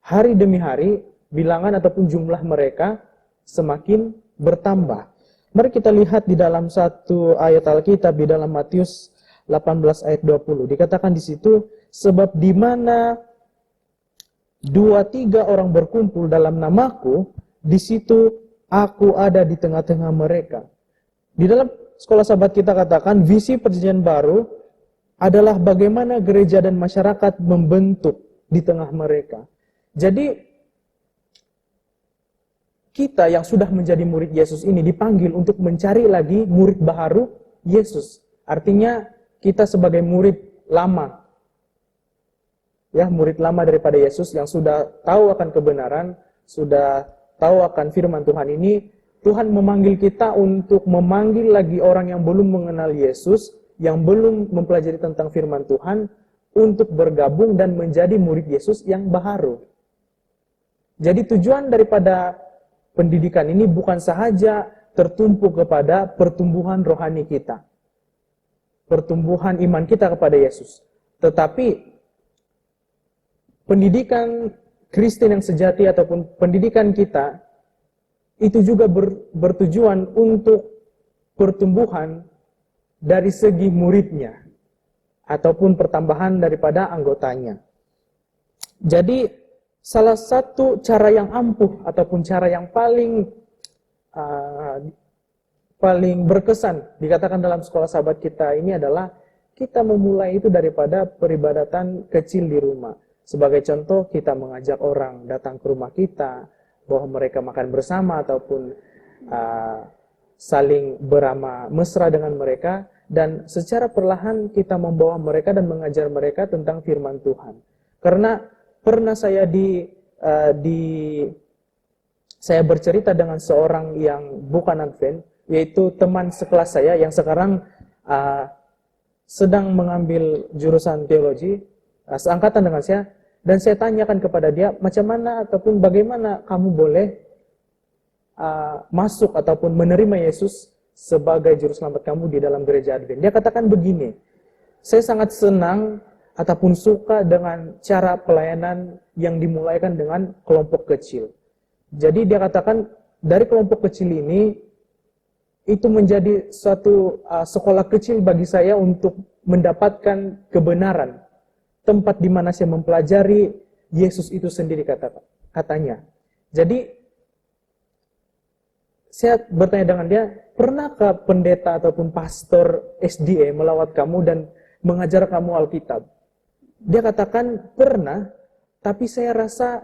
S3: hari demi hari, bilangan ataupun jumlah mereka semakin bertambah. Mari kita lihat di dalam satu ayat Alkitab, di dalam Matius 18 ayat 20. Dikatakan di situ, sebab di mana 2-3 orang berkumpul dalam namaku, di situ aku ada di tengah-tengah mereka. Di dalam sekolah sahabat kita katakan, visi perjanjian baru adalah bagaimana gereja dan masyarakat membentuk di tengah mereka. Jadi, kita yang sudah menjadi murid Yesus ini dipanggil untuk mencari lagi murid baru Yesus. Artinya, kita sebagai murid lama, ya, murid lama daripada Yesus yang sudah tahu akan kebenaran, sudah tahu akan firman Tuhan ini, Tuhan memanggil kita untuk memanggil lagi orang yang belum mengenal Yesus, yang belum mempelajari tentang firman Tuhan, untuk bergabung dan menjadi murid Yesus yang baru. Jadi tujuan daripada pendidikan ini bukan sahaja tertumpu kepada pertumbuhan rohani kita, pertumbuhan iman kita kepada Yesus, tetapi pendidikan Kristen yang sejati ataupun pendidikan kita itu juga bertujuan untuk pertumbuhan dari segi muridnya ataupun pertambahan daripada anggotanya. Jadi salah satu cara yang ampuh ataupun cara yang paling berkesan dikatakan dalam sekolah sahabat kita ini adalah kita memulai itu daripada peribadatan kecil di rumah. Sebagai contoh, kita mengajak orang datang ke rumah kita, bahwa mereka makan bersama ataupun saling beramah mesra dengan mereka, dan secara perlahan kita membawa mereka dan mengajar mereka tentang firman Tuhan. Karena pernah saya saya bercerita dengan seorang yang bukan Advent, yaitu teman sekelas saya yang sekarang sedang mengambil jurusan teologi, seangkatan dengan saya, dan saya tanyakan kepada dia, macam mana ataupun bagaimana kamu boleh masuk ataupun menerima Yesus sebagai juru selamat kamu di dalam gereja Advent. Dia katakan begini, saya sangat senang ataupun suka dengan cara pelayanan yang dimulaikan dengan kelompok kecil. Jadi dia katakan, dari kelompok kecil ini, itu menjadi suatu sekolah kecil bagi saya untuk mendapatkan kebenaran. Tempat di mana saya mempelajari Yesus itu sendiri, katanya. Jadi, saya bertanya dengan dia, pernahkah pendeta ataupun pastor SDA melawat kamu dan mengajar kamu Alkitab? Dia katakan, pernah, tapi saya rasa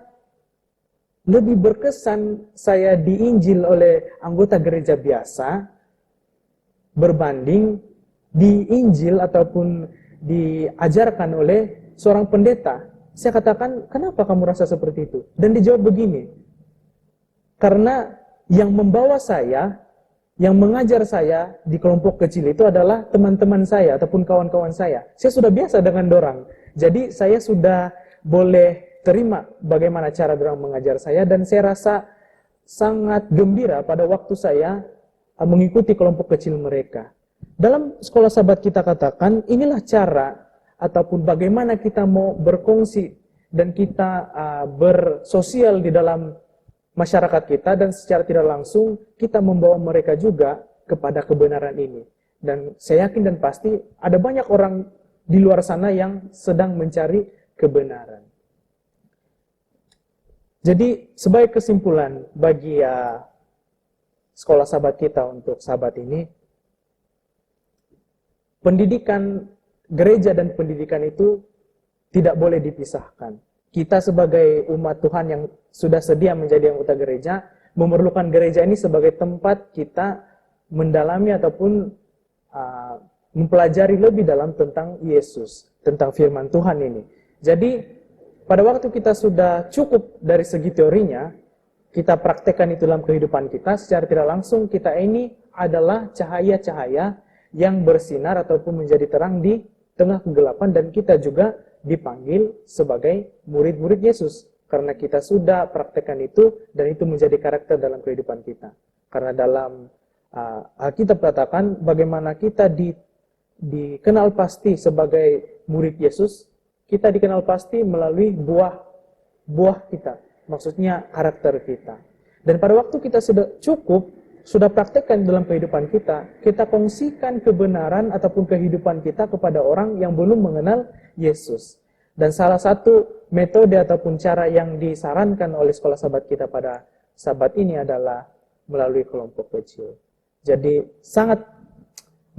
S3: lebih berkesan saya diinjil oleh anggota gereja biasa berbanding diinjil ataupun diajarkan oleh seorang pendeta. Saya katakan, kenapa kamu rasa seperti itu? Dan dijawab begini, karena yang membawa saya, yang mengajar saya di kelompok kecil itu adalah teman-teman saya ataupun kawan-kawan saya. Saya sudah biasa dengan dorang. Jadi saya sudah boleh terima bagaimana cara dorang mengajar saya, dan saya rasa sangat gembira pada waktu saya mengikuti kelompok kecil mereka. Dalam sekolah sahabat kita katakan, inilah cara ataupun bagaimana kita mau berkongsi dan kita bersosial di dalam masyarakat kita, dan secara tidak langsung kita membawa mereka juga kepada kebenaran ini. Dan saya yakin dan pasti ada banyak orang di luar sana yang sedang mencari kebenaran. Jadi sebagai kesimpulan bagi sekolah sahabat kita untuk sahabat ini, pendidikan gereja dan pendidikan itu tidak boleh dipisahkan. Kita sebagai umat Tuhan yang sudah sedia menjadi anggota gereja, memerlukan gereja ini sebagai tempat kita mendalami ataupun mempelajari lebih dalam tentang Yesus, tentang firman Tuhan ini. Jadi, pada waktu kita sudah cukup dari segi teorinya, kita praktekkan itu dalam kehidupan kita, secara tidak langsung kita ini adalah cahaya-cahaya yang bersinar ataupun menjadi terang di tengah kegelapan, dan kita juga dipanggil sebagai murid-murid Yesus. Karena kita sudah praktekkan itu, dan itu menjadi karakter dalam kehidupan kita. Karena dalam Alkitab katakan bagaimana kita dikenal pasti sebagai murid Yesus, kita dikenal pasti melalui buah kita, maksudnya karakter kita. Dan pada waktu kita sudah cukup, sudah praktekkan dalam kehidupan kita kongsikan kebenaran ataupun kehidupan kita kepada orang yang belum mengenal Yesus. Dan salah satu metode ataupun cara yang disarankan oleh sekolah sahabat kita pada sahabat ini adalah melalui kelompok kecil. Jadi sangat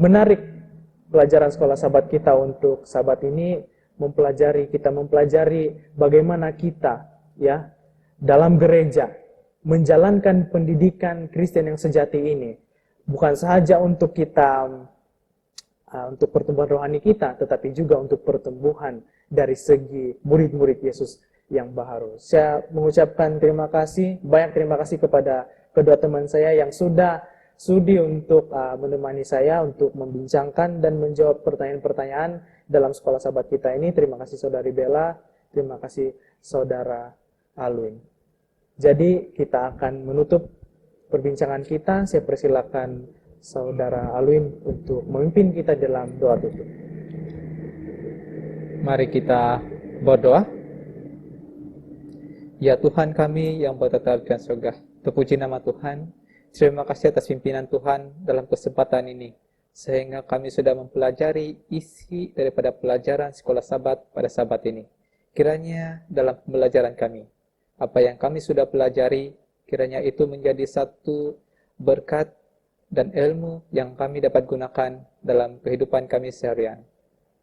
S3: menarik pelajaran sekolah sahabat kita untuk sahabat ini kita mempelajari bagaimana kita ya dalam gereja menjalankan pendidikan Kristen yang sejati ini, bukan saja untuk kita untuk pertumbuhan rohani kita, tetapi juga untuk pertumbuhan dari segi murid-murid Yesus yang baru. Saya mengucapkan banyak terima kasih kepada kedua teman saya yang sudah sudi untuk menemani saya untuk membincangkan dan menjawab pertanyaan-pertanyaan dalam sekolah sahabat kita ini. Terima kasih Saudari Bella, terima kasih Saudara Alwin. Jadi kita akan menutup perbincangan kita. Saya persilakan Saudara Alwin untuk memimpin kita dalam doa tutup.
S5: Mari kita berdoa. Ya Tuhan kami yang bertata di surga, terpuji nama Tuhan. Terima kasih atas pimpinan Tuhan dalam kesempatan ini, sehingga kami sudah mempelajari isi daripada pelajaran sekolah sahabat pada sahabat ini. Kiranya dalam pembelajaran kami, apa yang kami sudah pelajari, kiranya itu menjadi satu berkat dan ilmu yang kami dapat gunakan dalam kehidupan kami seharian.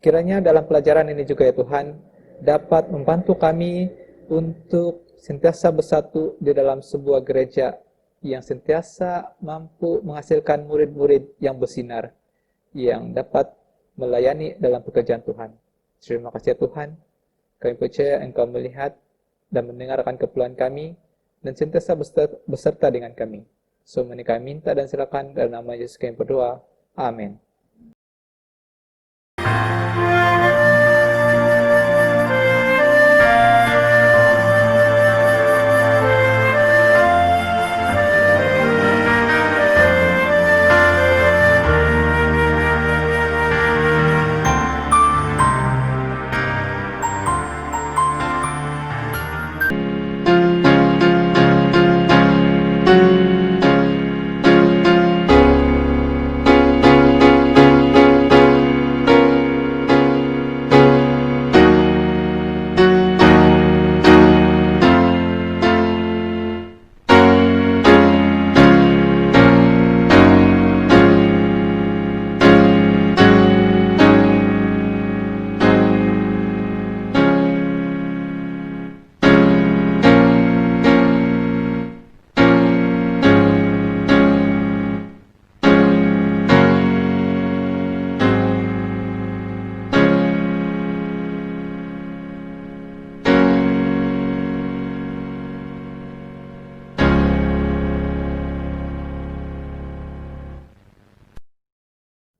S5: Kiranya dalam pelajaran ini juga ya Tuhan, dapat membantu kami untuk sentiasa bersatu di dalam sebuah gereja yang sentiasa mampu menghasilkan murid-murid yang bersinar, yang dapat melayani dalam pekerjaan Tuhan. Terima kasih ya Tuhan, kami percaya Engkau melihat dan mendengarkan keperluan kami, dan sentiasa beserta dengan kami. Semua ini kami minta dan silakan dalam nama Yesus kami berdoa. Amin.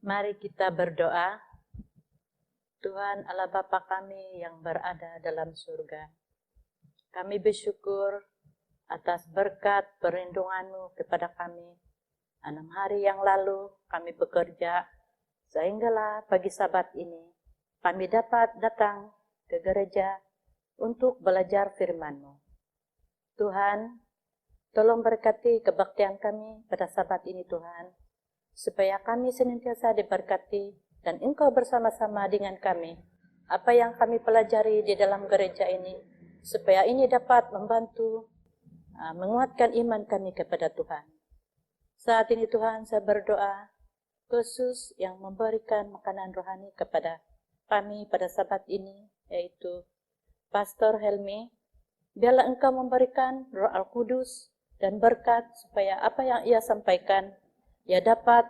S6: Mari kita berdoa. Tuhan Allah Bapa kami yang berada dalam surga, kami bersyukur atas berkat perlindungan-Mu kepada kami. 6 hari yang lalu kami bekerja, sehinggalah pagi Sabat ini kami dapat datang ke gereja untuk belajar firman-Mu. Tuhan, tolong berkati kebaktian kami pada Sabat ini Tuhan, supaya kami senantiasa diberkati dan Engkau bersama-sama dengan kami. Apa yang kami pelajari di dalam gereja ini, supaya ini dapat membantu menguatkan iman kami kepada Tuhan. Saat ini Tuhan saya berdoa khusus yang memberikan makanan rohani kepada kami pada Sabat ini, yaitu Pastor Helmi. Biarlah Engkau memberikan Roh Al-Kudus dan berkat supaya apa yang ia sampaikan, ia dapat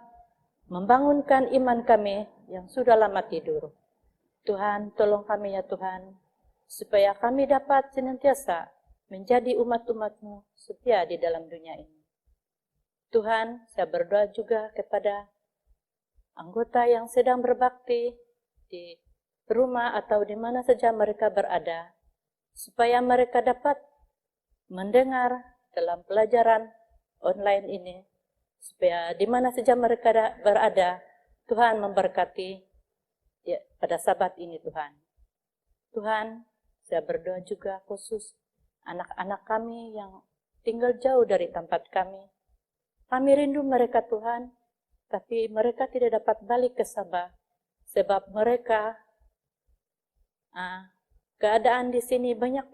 S6: membangunkan iman kami yang sudah lama tidur. Tuhan, tolong kami ya Tuhan, supaya kami dapat senantiasa menjadi umat-umat-Mu setia di dalam dunia ini. Tuhan, saya berdoa juga kepada anggota yang sedang berbakti di rumah atau di mana saja mereka berada, supaya mereka dapat mendengar dalam pelajaran online ini, supaya di mana saja mereka berada, Tuhan memberkati ya, pada Sabat ini Tuhan. Tuhan, saya berdoa juga khusus anak-anak kami yang tinggal jauh dari tempat kami. Kami rindu mereka Tuhan, tapi mereka tidak dapat balik ke Sabah, sebab mereka keadaan di sini banyak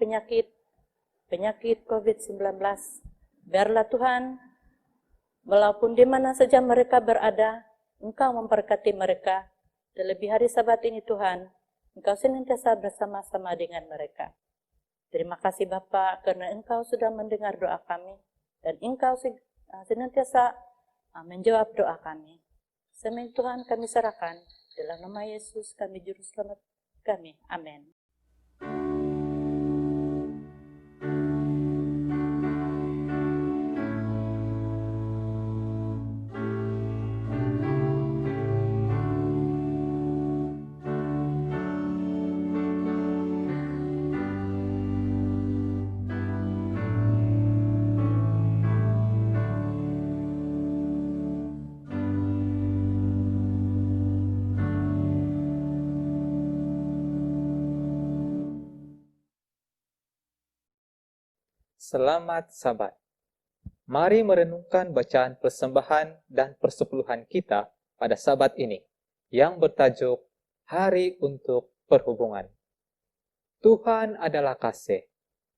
S6: penyakit COVID-19. Biarlah Tuhan, walaupun di mana saja mereka berada, Engkau memberkati mereka. Terlebih hari Sabat ini Tuhan, Engkau senantiasa bersama-sama dengan mereka. Terima kasih Bapa karena Engkau sudah mendengar doa kami dan Engkau senantiasa menjawab doa kami. Semua Tuhan kami serahkan dalam nama Yesus kami juru selamat kami. Amin.
S5: Selamat Sabat. Mari merenungkan bacaan persembahan dan persepuluhan kita pada Sabat ini yang bertajuk Hari untuk Perhubungan. Tuhan adalah kasih.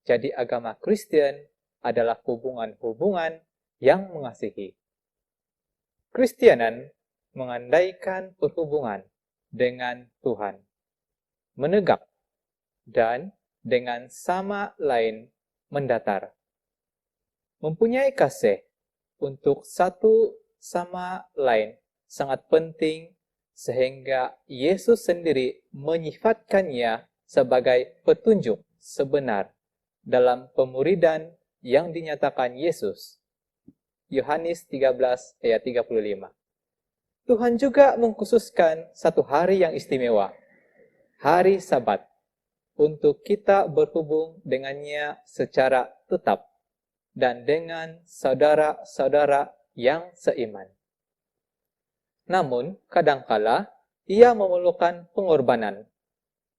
S5: Jadi agama Kristen adalah hubungan-hubungan yang mengasihi. Kristianan mengandaikan perhubungan dengan Tuhan, menegak, dan dengan sama lain mendatar. Mempunyai kasih untuk satu sama lain sangat penting sehingga Yesus sendiri menyifatkannya sebagai petunjuk sebenar dalam pemuridan yang dinyatakan Yesus. Yohanes 13 ayat 35. Tuhan juga mengkhususkan satu hari yang istimewa, hari Sabat, untuk kita berhubung dengannya secara tetap dan dengan saudara-saudara yang seiman. Namun, kadangkala ia memerlukan pengorbanan.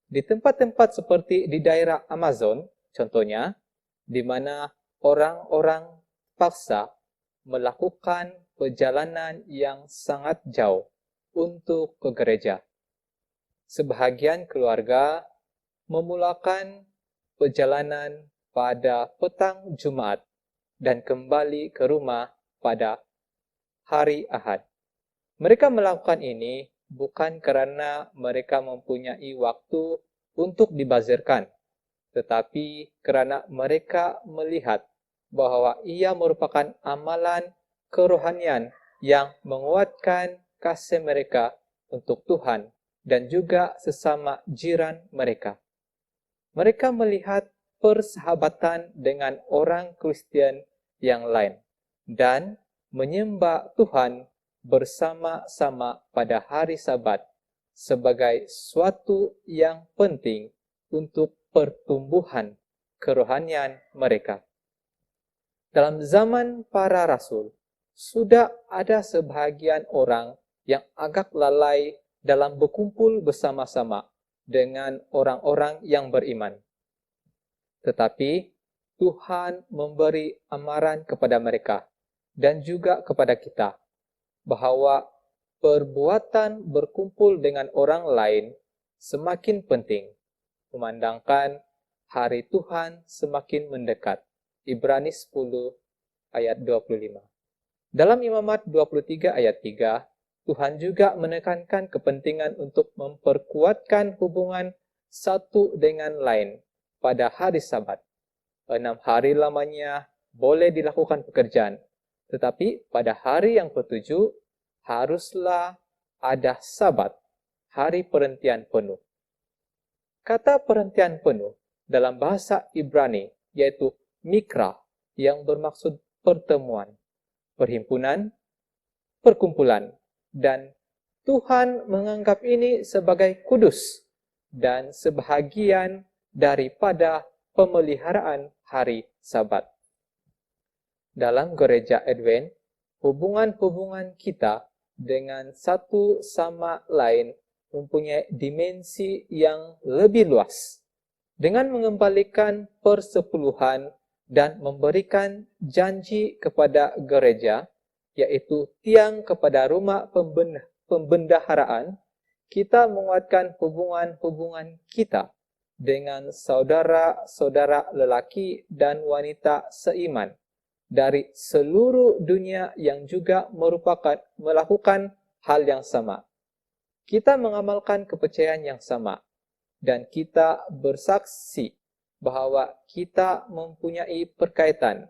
S5: Di tempat-tempat seperti di daerah Amazon, contohnya, di mana orang-orang paksa melakukan perjalanan yang sangat jauh untuk ke gereja. Sebahagian keluarga memulakan perjalanan pada petang Jumat dan kembali ke rumah pada hari Ahad. Mereka melakukan ini bukan karena mereka mempunyai waktu untuk dibazirkan, tetapi karena mereka melihat bahwa ia merupakan amalan kerohanian yang menguatkan kasih mereka untuk Tuhan dan juga sesama jiran mereka. Mereka melihat persahabatan dengan orang Kristen yang lain dan menyembah Tuhan bersama-sama pada hari Sabat sebagai suatu yang penting untuk pertumbuhan kerohanian mereka. Dalam zaman para rasul, sudah ada sebahagian orang yang agak lalai dalam berkumpul bersama-sama dengan orang-orang yang beriman. Tetapi Tuhan memberi amaran kepada mereka dan juga kepada kita bahwa perbuatan berkumpul dengan orang lain semakin penting, memandangkan hari Tuhan semakin mendekat. Ibrani 10 ayat 25. Dalam Imamat 23 ayat 3, Tuhan juga menekankan kepentingan untuk memperkuatkan hubungan satu dengan lain pada hari Sabat. 6 hari lamanya boleh dilakukan pekerjaan, tetapi pada hari yang ketujuh haruslah ada Sabat, hari perhentian penuh. Kata perhentian penuh dalam bahasa Ibrani yaitu mikra, yang bermaksud pertemuan, perhimpunan, perkumpulan, dan Tuhan menganggap ini sebagai kudus dan sebahagian daripada pemeliharaan hari Sabat. Dalam gereja Advent, hubungan-hubungan kita dengan satu sama lain mempunyai dimensi yang lebih luas. Dengan mengembalikan persepuluhan dan memberikan janji kepada gereja, yaitu tiang kepada rumah pembendaharaan, kita menguatkan hubungan-hubungan kita dengan saudara-saudara lelaki dan wanita seiman dari seluruh dunia yang juga melakukan hal yang sama. Kita mengamalkan kepercayaan yang sama, dan kita bersaksi bahwa kita mempunyai perkaitan,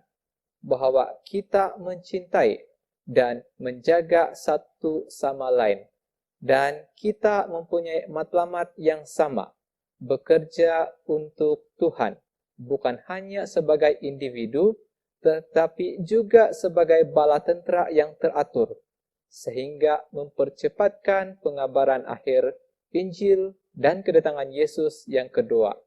S5: bahwa kita mencintai dan menjaga satu sama lain, dan kita mempunyai matlamat yang sama, bekerja untuk Tuhan, bukan hanya sebagai individu, tetapi juga sebagai bala tentera yang teratur, sehingga mempercepatkan pengabaran akhir Injil dan kedatangan Yesus yang kedua.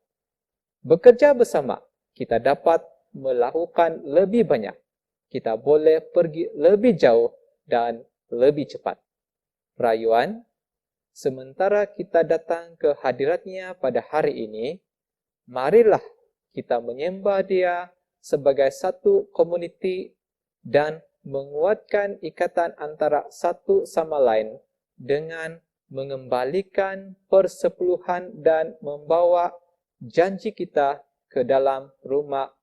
S5: Bekerja bersama, kita dapat melakukan lebih banyak. Kita boleh pergi lebih jauh dan lebih cepat. Rayuan, sementara kita datang ke hadiratnya pada hari ini, marilah kita menyembah Dia sebagai satu komuniti dan menguatkan ikatan antara satu sama lain dengan mengembalikan persepuluhan dan membawa janji kita ke dalam rumah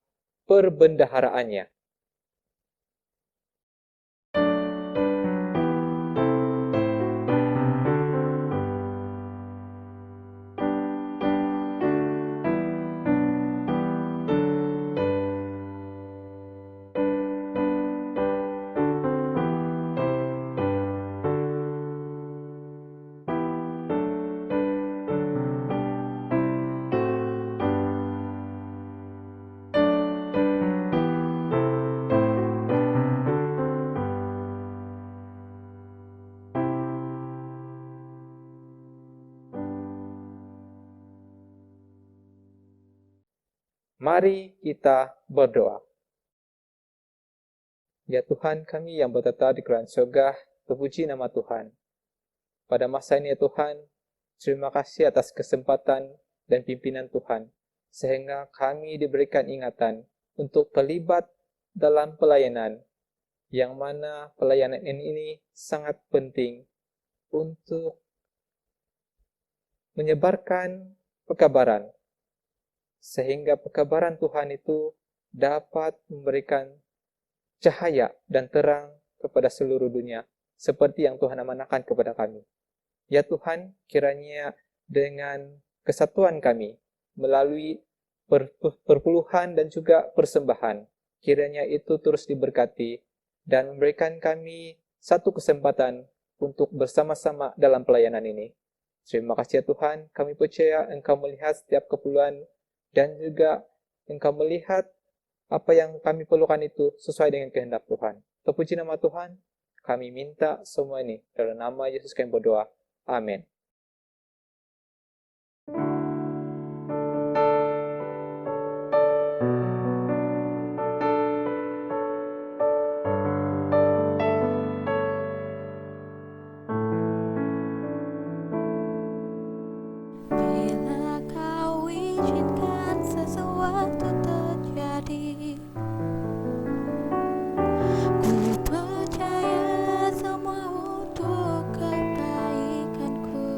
S5: perbendaharaannya. Mari kita berdoa. Ya Tuhan kami yang bertata di kerajaan surga, terpuji nama Tuhan. Pada masa ini ya Tuhan, terima kasih atas kesempatan dan pimpinan Tuhan, sehingga kami diberikan ingatan untuk terlibat dalam pelayanan, yang mana pelayanan ini sangat penting untuk menyebarkan pekabaran, sehingga pekabaran Tuhan itu dapat memberikan cahaya dan terang kepada seluruh dunia, seperti yang Tuhan amanahkan kepada kami. Ya Tuhan, kiranya dengan kesatuan kami, melalui perpuluhan dan juga persembahan, kiranya itu terus diberkati dan memberikan kami satu kesempatan untuk bersama-sama dalam pelayanan ini. Terima kasih ya Tuhan, kami percaya Engkau melihat setiap keperluan dan juga Engkau melihat apa yang kami perlukan itu sesuai dengan kehendak Tuhan. Terpuji nama Tuhan, kami minta semua ini dalam nama Yesus kami berdoa. Amin.
S7: Bila kau izinkan sesuatu terjadi, ku percaya semua untuk kebaikanku.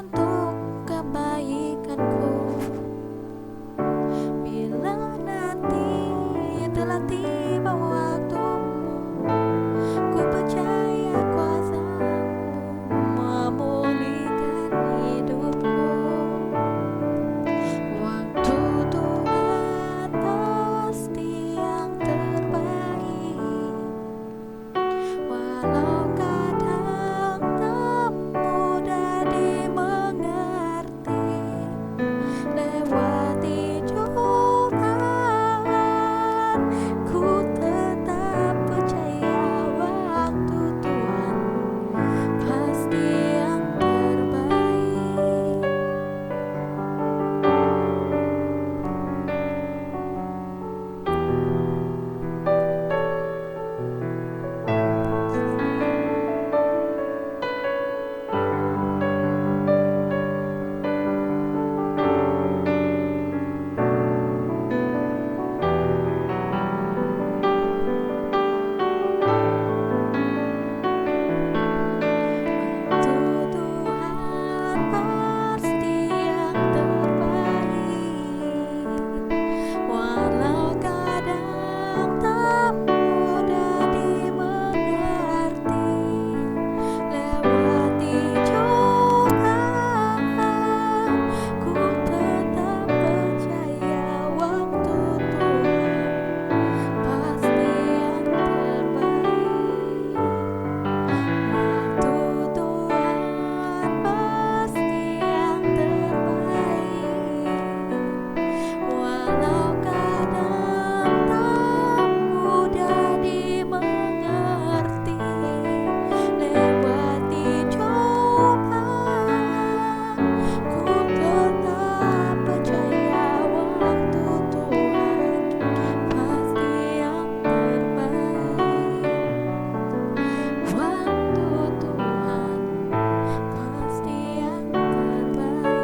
S7: untuk kebaikanku. Bila nanti telah tiba waktumu, ku percaya kuasa-Mu memulihkan hidupku. Waktu Tuhan pasti yang terbaik, walau kadang tak mudah dimengerti. Lewati cobaan, ku tetap percaya waktu Tuhan pasti yang terbaik. Waktu Tuhan pasti yang terbaik, walau kadang tak mudah dimengerti. Lewati cobaan, ku tetap percaya waktu Tuhan pasti yang terbaik. Waktu Tuhan pasti yang terbaik, walau kadang tak mudah dimengerti. Lewati cobaan, ku tetap percaya waktu Tuhan pasti yang terbaik. Waktu Tuhan pasti yang terbaik.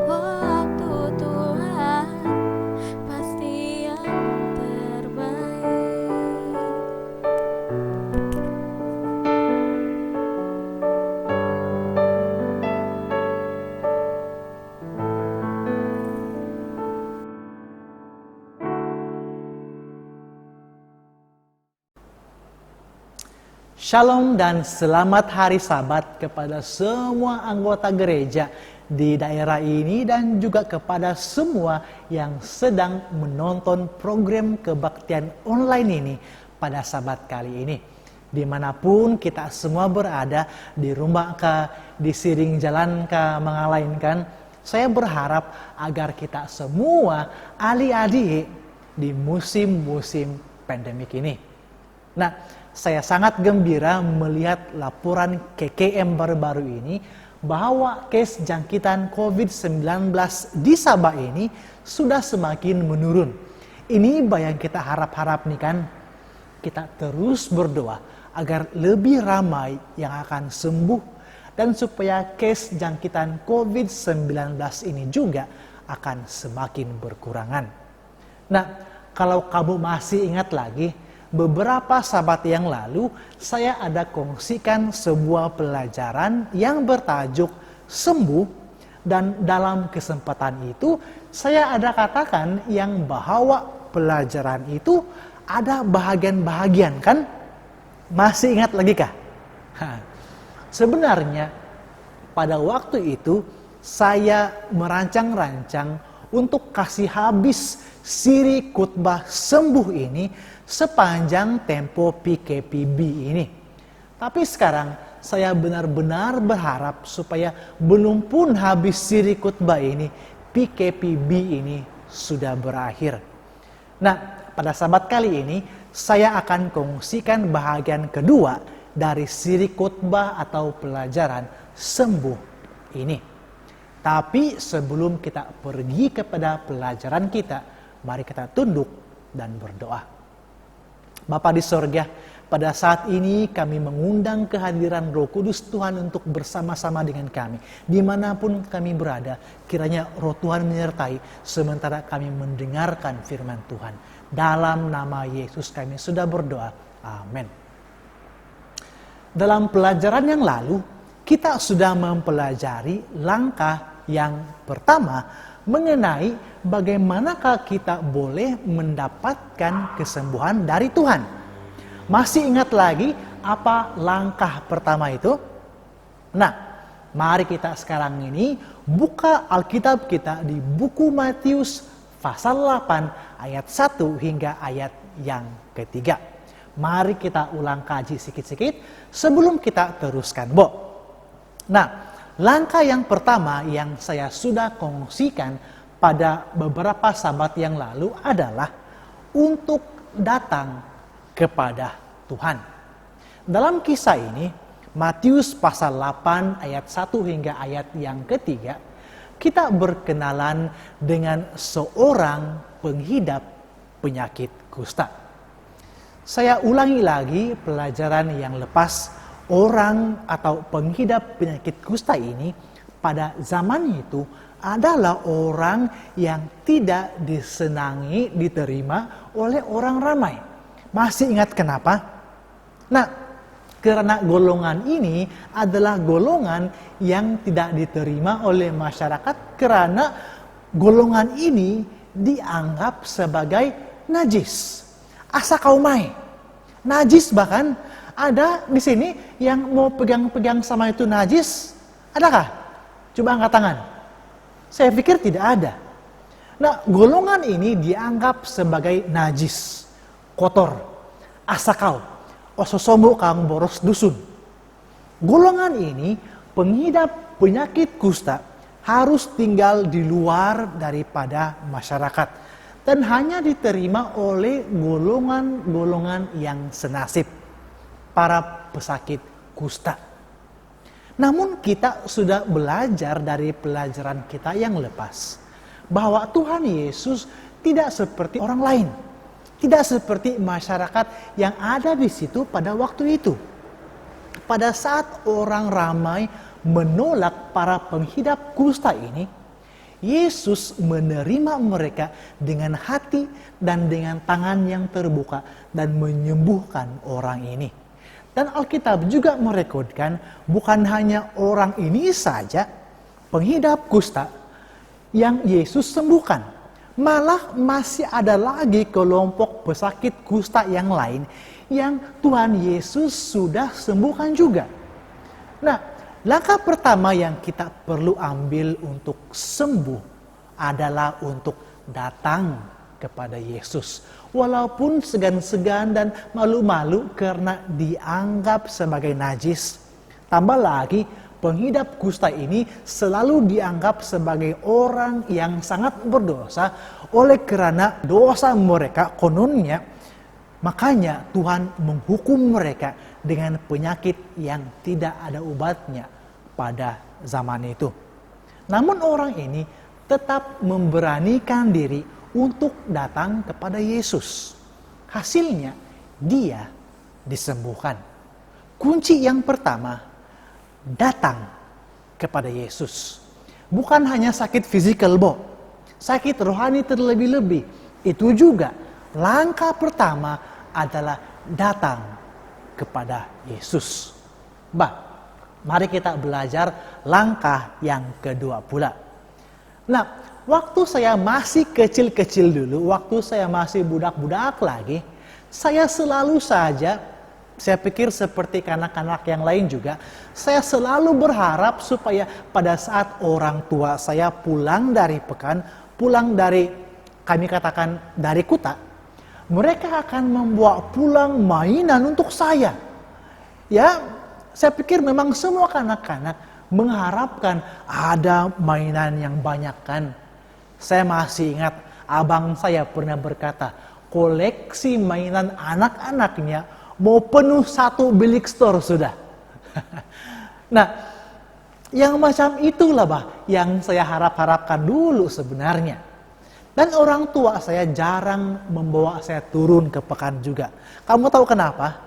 S7: Waktu Tuhan pasti yang terbaik.
S8: Shalom dan selamat hari Sabat kepada semua anggota gereja di daerah ini dan juga kepada semua yang sedang menonton program kebaktian online ini pada Sabat kali ini. Dimanapun kita semua berada, di rumah kah, di siring jalan kah, mengalainkan, saya berharap agar kita semua adik-adik di musim-musim pandemik ini. Nah, saya sangat gembira melihat laporan KKM baru-baru ini bahwa case jangkitan COVID-19 di Sabah ini sudah semakin menurun. Ini yang kita harap-harap nih kan, kita terus berdoa agar lebih ramai yang akan sembuh dan supaya case jangkitan COVID-19 ini juga akan semakin berkurangan. Nah, kalau kamu masih ingat lagi, beberapa sabat yang lalu saya ada kongsikan sebuah pelajaran yang bertajuk sembuh, dan dalam kesempatan itu saya ada katakan yang bahwa pelajaran itu ada bahagian-bahagian kan? Masih ingat lagi kah? Sebenarnya pada waktu itu saya merancang-rancang untuk kasih habis siri khotbah sembuh ini sepanjang tempo PKPB ini. Tapi sekarang saya benar-benar berharap supaya belum pun habis siri khotbah ini, PKPB ini sudah berakhir. Nah, pada Sabat kali ini saya akan kongsikan bahagian kedua dari siri khotbah atau pelajaran sembuh ini. Tapi sebelum kita pergi kepada pelajaran kita, mari kita tunduk dan berdoa. Bapa di sorga, pada saat ini kami mengundang kehadiran Roh Kudus Tuhan untuk bersama-sama dengan kami. Dimanapun kami berada, kiranya Roh Tuhan menyertai sementara kami mendengarkan firman Tuhan. Dalam nama Yesus kami sudah berdoa. Amin. Dalam pelajaran yang lalu, kita sudah mempelajari langkah yang pertama mengenai bagaimanakah kita boleh mendapatkan kesembuhan dari Tuhan. Masih ingat lagi apa langkah pertama itu? Nah, mari kita sekarang ini buka Alkitab kita di buku Matius pasal 8 ayat 1 hingga ayat yang ketiga. Mari kita ulang kaji sikit-sikit sebelum kita teruskan, Bo. Nah, langkah yang pertama yang saya sudah kongsikan pada beberapa sabat yang lalu adalah untuk datang kepada Tuhan. Dalam kisah ini, Matius pasal 8 ayat 1 hingga ayat yang ketiga, kita berkenalan dengan seorang penghidap penyakit kusta. Saya ulangi lagi pelajaran yang lepas. Orang atau penghidap penyakit kusta ini pada zaman itu adalah orang yang tidak disenangi, diterima oleh orang ramai. Masih ingat kenapa? Nah, karena golongan ini adalah golongan yang tidak diterima oleh masyarakat karena golongan ini dianggap sebagai najis. Asa kau mai. Najis bahkan. Ada di sini yang mau pegang-pegang sama itu najis? Adakah? Coba angkat tangan. Saya pikir tidak ada. Nah, golongan ini dianggap sebagai najis, kotor, asakau, ososomo kang boros dusun. Golongan ini pengidap penyakit kusta harus tinggal di luar daripada masyarakat dan hanya diterima oleh golongan-golongan yang senasib, para pesakit kusta. Namun kita sudah belajar dari pelajaran kita yang lepas bahwa Tuhan Yesus tidak seperti orang lain, tidak seperti masyarakat yang ada di situ pada waktu itu. Pada saat orang ramai menolak para penghidap kusta ini, Yesus menerima mereka dengan hati dan dengan tangan yang terbuka dan menyembuhkan orang ini. Dan Alkitab juga merekodkan bukan hanya orang ini saja penghidap kusta yang Yesus sembuhkan. Malah masih ada lagi kelompok pesakit kusta yang lain yang Tuhan Yesus sudah sembuhkan juga. Nah, langkah pertama yang kita perlu ambil untuk sembuh adalah untuk datang kepada Yesus. Walaupun segan-segan dan malu-malu karena dianggap sebagai najis. Tambah lagi, penghidap kusta ini selalu dianggap sebagai orang yang sangat berdosa oleh karena dosa mereka kononnya. Makanya Tuhan menghukum mereka dengan penyakit yang tidak ada obatnya pada zaman itu. Namun orang ini tetap memberanikan diri untuk datang kepada Yesus. Hasilnya, dia disembuhkan. Kunci yang pertama, datang kepada Yesus. Bukan hanya sakit fisikal, Bo. Sakit rohani terlebih-lebih. Itu juga langkah pertama adalah datang kepada Yesus. Mari kita belajar langkah yang kedua pula. Nah, waktu saya masih kecil-kecil dulu, waktu saya masih budak-budak lagi, saya selalu saja, saya pikir seperti kanak-kanak yang lain juga, saya selalu berharap supaya pada saat orang tua saya pulang dari pekan, pulang dari, kami katakan dari kota, mereka akan membawa pulang mainan untuk saya. Ya, saya pikir memang semua kanak-kanak mengharapkan ada mainan yang banyak kan. Saya masih ingat abang saya pernah berkata, koleksi mainan anak-anaknya mau penuh satu bilik store sudah. Nah, yang macam itulah yang saya harapkan dulu sebenarnya. Dan orang tua saya jarang membawa saya turun ke pekan juga. Kamu tahu kenapa?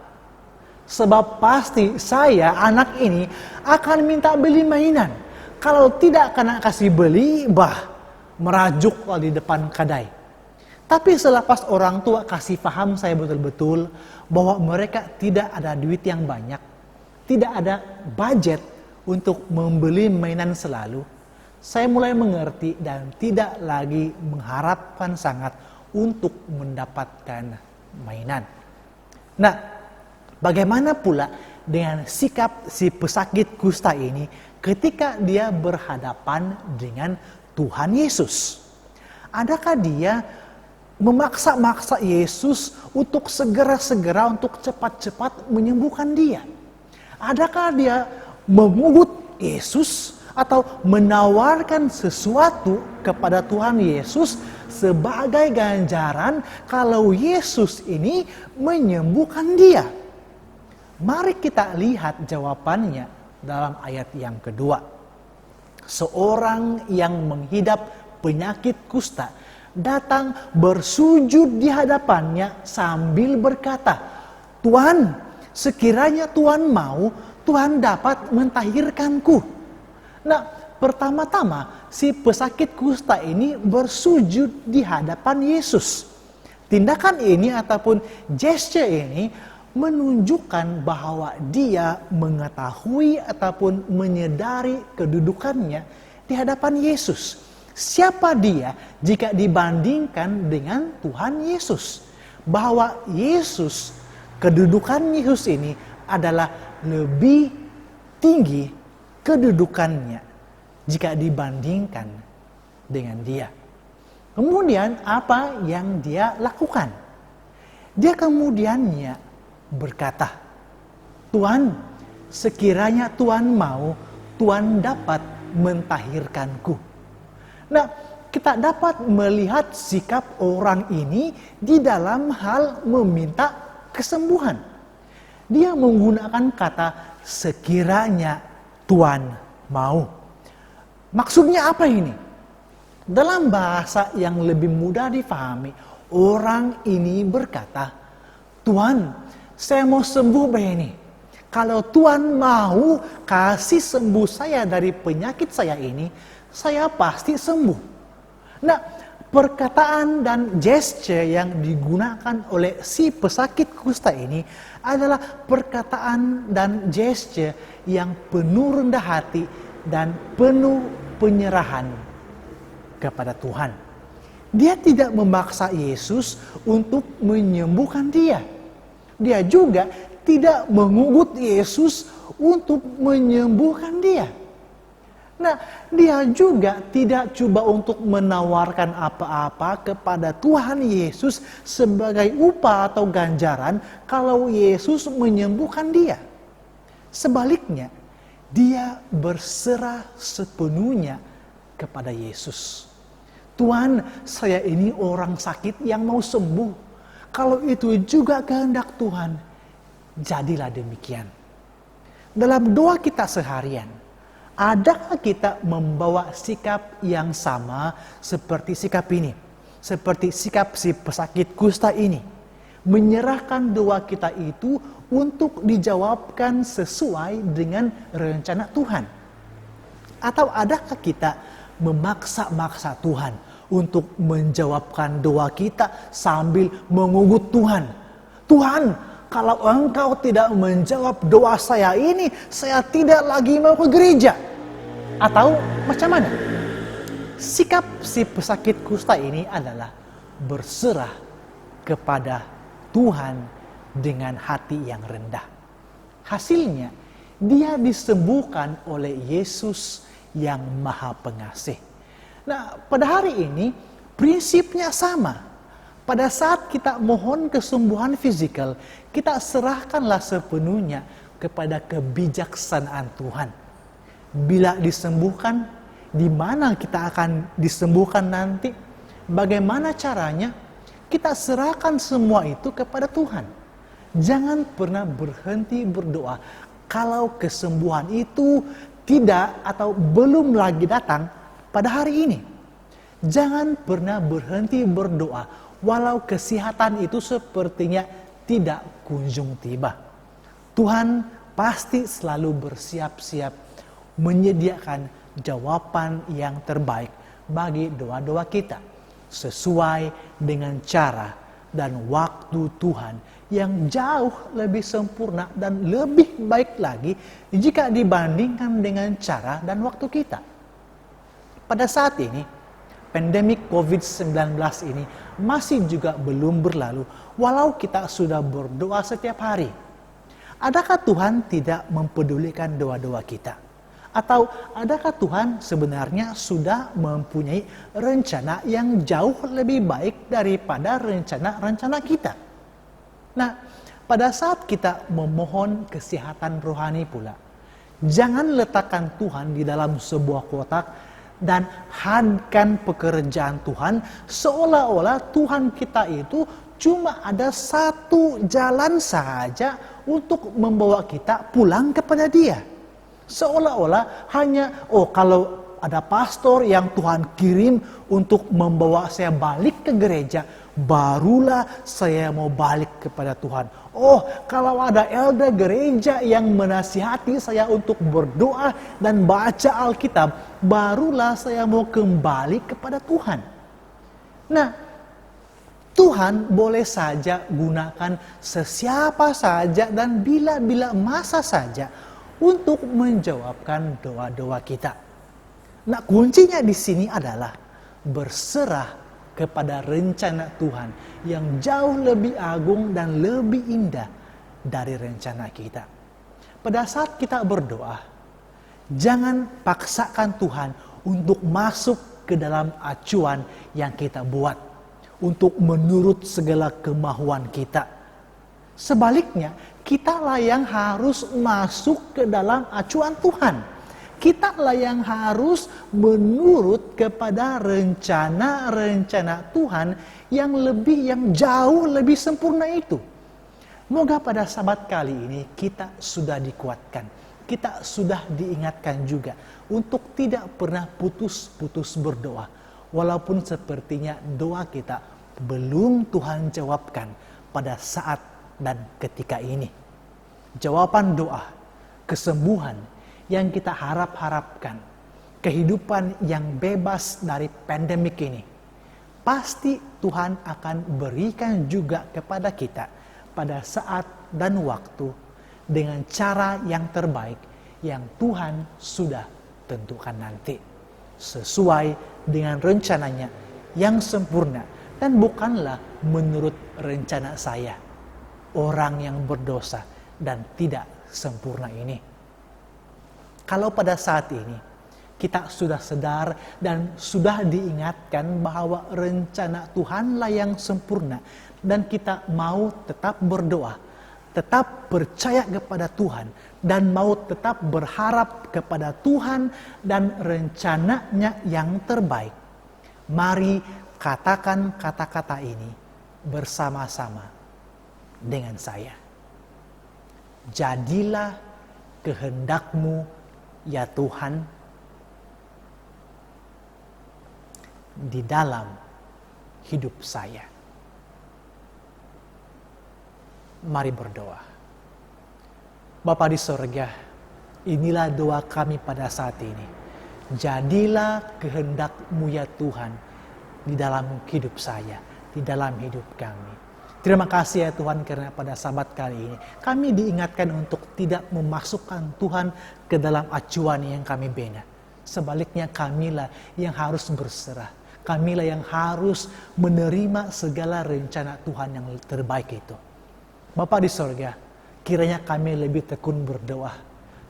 S8: Sebab pasti saya, anak ini, akan minta beli mainan. Kalau tidak kena kasih beli, merajuk di depan kedai. Tapi selepas orang tua kasih paham saya betul-betul bahwa mereka tidak ada duit yang banyak, tidak ada budget untuk membeli mainan selalu, saya mulai mengerti dan tidak lagi mengharapkan sangat untuk mendapatkan mainan. Nah, bagaimana pula dengan sikap si pesakit kusta ini ketika dia berhadapan dengan Tuhan Yesus? Adakah dia memaksa-maksa Yesus untuk segera-segera, untuk cepat-cepat menyembuhkan dia? Adakah dia mengugut Yesus atau menawarkan sesuatu kepada Tuhan Yesus sebagai ganjaran kalau Yesus ini menyembuhkan dia? Mari kita lihat jawabannya dalam ayat yang kedua. Seorang yang menghidap penyakit kusta datang bersujud di hadapannya sambil berkata, "Tuhan, sekiranya Tuhan mau, Tuhan dapat mentahirkanku." Nah, pertama-tama si pesakit kusta ini bersujud di hadapan Yesus. Tindakan ini ataupun gesture ini menunjukkan bahwa dia mengetahui ataupun menyadari kedudukannya di hadapan Yesus. Siapa dia jika dibandingkan dengan Tuhan Yesus? Bahwa Yesus, kedudukan Yesus ini adalah lebih tinggi kedudukannya jika dibandingkan dengan dia. Kemudian apa yang dia lakukan? Dia kemudiannya berkata, "Tuhan, sekiranya Tuhan mau, Tuhan dapat mentahirkanku." Nah, kita dapat melihat sikap orang ini di dalam hal meminta kesembuhan. Dia menggunakan kata sekiranya Tuhan mau. Maksudnya apa ini? Dalam bahasa yang lebih mudah difahami, orang ini berkata, "Tuhan, saya mau sembuh begini. Kalau Tuhan mau kasih sembuh saya dari penyakit saya ini, saya pasti sembuh." Nah, perkataan dan gesture yang digunakan oleh si pesakit kusta ini adalah perkataan dan gesture yang penuh rendah hati dan penuh penyerahan kepada Tuhan. Dia tidak memaksa Yesus untuk menyembuhkan dia. Dia juga tidak mengugut Yesus untuk menyembuhkan dia. Nah, dia juga tidak coba untuk menawarkan apa-apa kepada Tuhan Yesus sebagai upah atau ganjaran kalau Yesus menyembuhkan dia. Sebaliknya, dia berserah sepenuhnya kepada Yesus. "Tuhan, saya ini orang sakit yang mau sembuh. Kalau itu juga kehendak Tuhan, jadilah demikian." Dalam doa kita seharian, adakah kita membawa sikap yang sama seperti sikap ini? Seperti sikap si pesakit kusta ini. Menyerahkan doa kita itu untuk dijawabkan sesuai dengan rencana Tuhan. Atau adakah kita memaksa-maksa Tuhan untuk menjawabkan doa kita sambil mengugut Tuhan? "Tuhan, kalau Engkau tidak menjawab doa saya ini, saya tidak lagi mau ke gereja." Atau macam mana? Sikap si pesakit kusta ini adalah berserah kepada Tuhan dengan hati yang rendah. Hasilnya, dia disembuhkan oleh Yesus yang Maha Pengasih. Nah, pada hari ini prinsipnya sama. Pada saat kita mohon kesembuhan fisikal, kita serahkanlah sepenuhnya kepada kebijaksanaan Tuhan. Bila disembuhkan, di mana kita akan disembuhkan nanti? Bagaimana caranya? Kita serahkan semua itu kepada Tuhan. Jangan pernah berhenti berdoa kalau kesembuhan itu tidak atau belum lagi datang pada hari ini. Jangan pernah berhenti berdoa walau kesehatan itu sepertinya tidak kunjung tiba. Tuhan pasti selalu bersiap-siap menyediakan jawaban yang terbaik bagi doa-doa kita sesuai dengan cara dan waktu Tuhan yang jauh lebih sempurna dan lebih baik lagi jika dibandingkan dengan cara dan waktu kita. Pada saat ini, pandemik COVID-19 ini masih juga belum berlalu, walau kita sudah berdoa setiap hari. Adakah Tuhan tidak mempedulikan doa-doa kita? Atau adakah Tuhan sebenarnya sudah mempunyai rencana yang jauh lebih baik daripada rencana-rencana kita? Nah, pada saat kita memohon kesehatan rohani pula, jangan letakkan Tuhan di dalam sebuah kotak dan hadkan pekerjaan Tuhan seolah-olah Tuhan kita itu cuma ada satu jalan saja untuk membawa kita pulang kepada Dia. Seolah-olah hanya, kalau ada pastor yang Tuhan kirim untuk membawa saya balik ke gereja, barulah saya mau balik kepada Tuhan. Kalau ada elder gereja yang menasihati saya untuk berdoa dan baca Alkitab, barulah saya mau kembali kepada Tuhan. Nah, Tuhan boleh saja gunakan sesiapa saja dan bila-bila masa saja untuk menjawabkan doa-doa kita. Nah, kuncinya di sini adalah berserah kepada rencana Tuhan yang jauh lebih agung dan lebih indah dari rencana kita. Pada saat kita berdoa, jangan paksakan Tuhan untuk masuk ke dalam acuan yang kita buat, untuk menurut segala kemauan kita. Sebaliknya, kitalah yang harus masuk ke dalam acuan Tuhan. Kitalah yang harus menurut kepada rencana-rencana Tuhan yang jauh lebih sempurna itu. Moga pada sabat kali ini kita sudah dikuatkan. Kita sudah diingatkan juga untuk tidak pernah putus-putus berdoa. Walaupun sepertinya doa kita belum Tuhan jawabkan pada saat dan ketika ini. Jawaban doa, kesembuhan yang kita harapkan, kehidupan yang bebas dari pandemik ini, pasti Tuhan akan berikan juga kepada kita pada saat dan waktu dengan cara yang terbaik yang Tuhan sudah tentukan nanti, sesuai dengan rencananya yang sempurna dan bukanlah menurut rencana saya, orang yang berdosa dan tidak sempurna ini. Kalau pada saat ini kita sudah sadar dan sudah diingatkan bahwa rencana Tuhanlah yang sempurna dan kita mau tetap berdoa, tetap percaya kepada Tuhan dan mau tetap berharap kepada Tuhan dan rencananya yang terbaik, mari katakan kata-kata ini bersama-sama dengan saya. Jadilah kehendak-Mu ya Tuhan di dalam hidup saya. Mari berdoa. Bapa di sorga, inilah doa kami pada saat ini. Jadilah kehendak-Mu ya Tuhan di dalam hidup saya, di dalam hidup kami. Terima kasih ya Tuhan karena pada sabat kali ini kami diingatkan untuk tidak memasukkan Tuhan ke dalam acuan yang kami bina. Sebaliknya kamilah yang harus berserah. Kamilah yang harus menerima segala rencana Tuhan yang terbaik itu. Bapa di sorga, kiranya kami lebih tekun berdoa.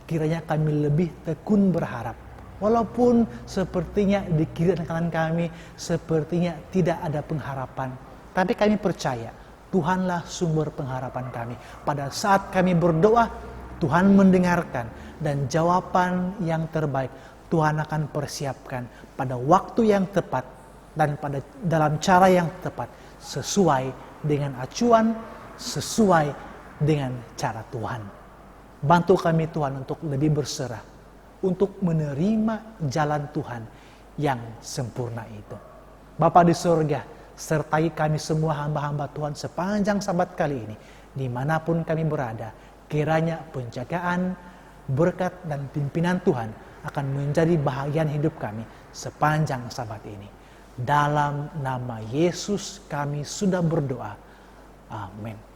S8: Kiranya kami lebih tekun berharap. Walaupun sepertinya di kiri dan kanan kami sepertinya tidak ada pengharapan. Tapi kami percaya Tuhanlah sumber pengharapan kami. Pada saat kami berdoa, Tuhan mendengarkan dan jawaban yang terbaik Tuhan akan persiapkan pada waktu yang tepat dan dalam cara yang tepat sesuai dengan acuan, sesuai dengan cara Tuhan. Bantu kami Tuhan untuk lebih berserah, untuk menerima jalan Tuhan yang sempurna itu. Bapa di surga, sertai kami semua hamba-hamba Tuhan sepanjang sabat kali ini. Dimanapun kami berada, kiranya penjagaan, berkat dan pimpinan Tuhan akan menjadi bahagian hidup kami sepanjang sabat ini. Dalam nama Yesus kami sudah berdoa. Amin.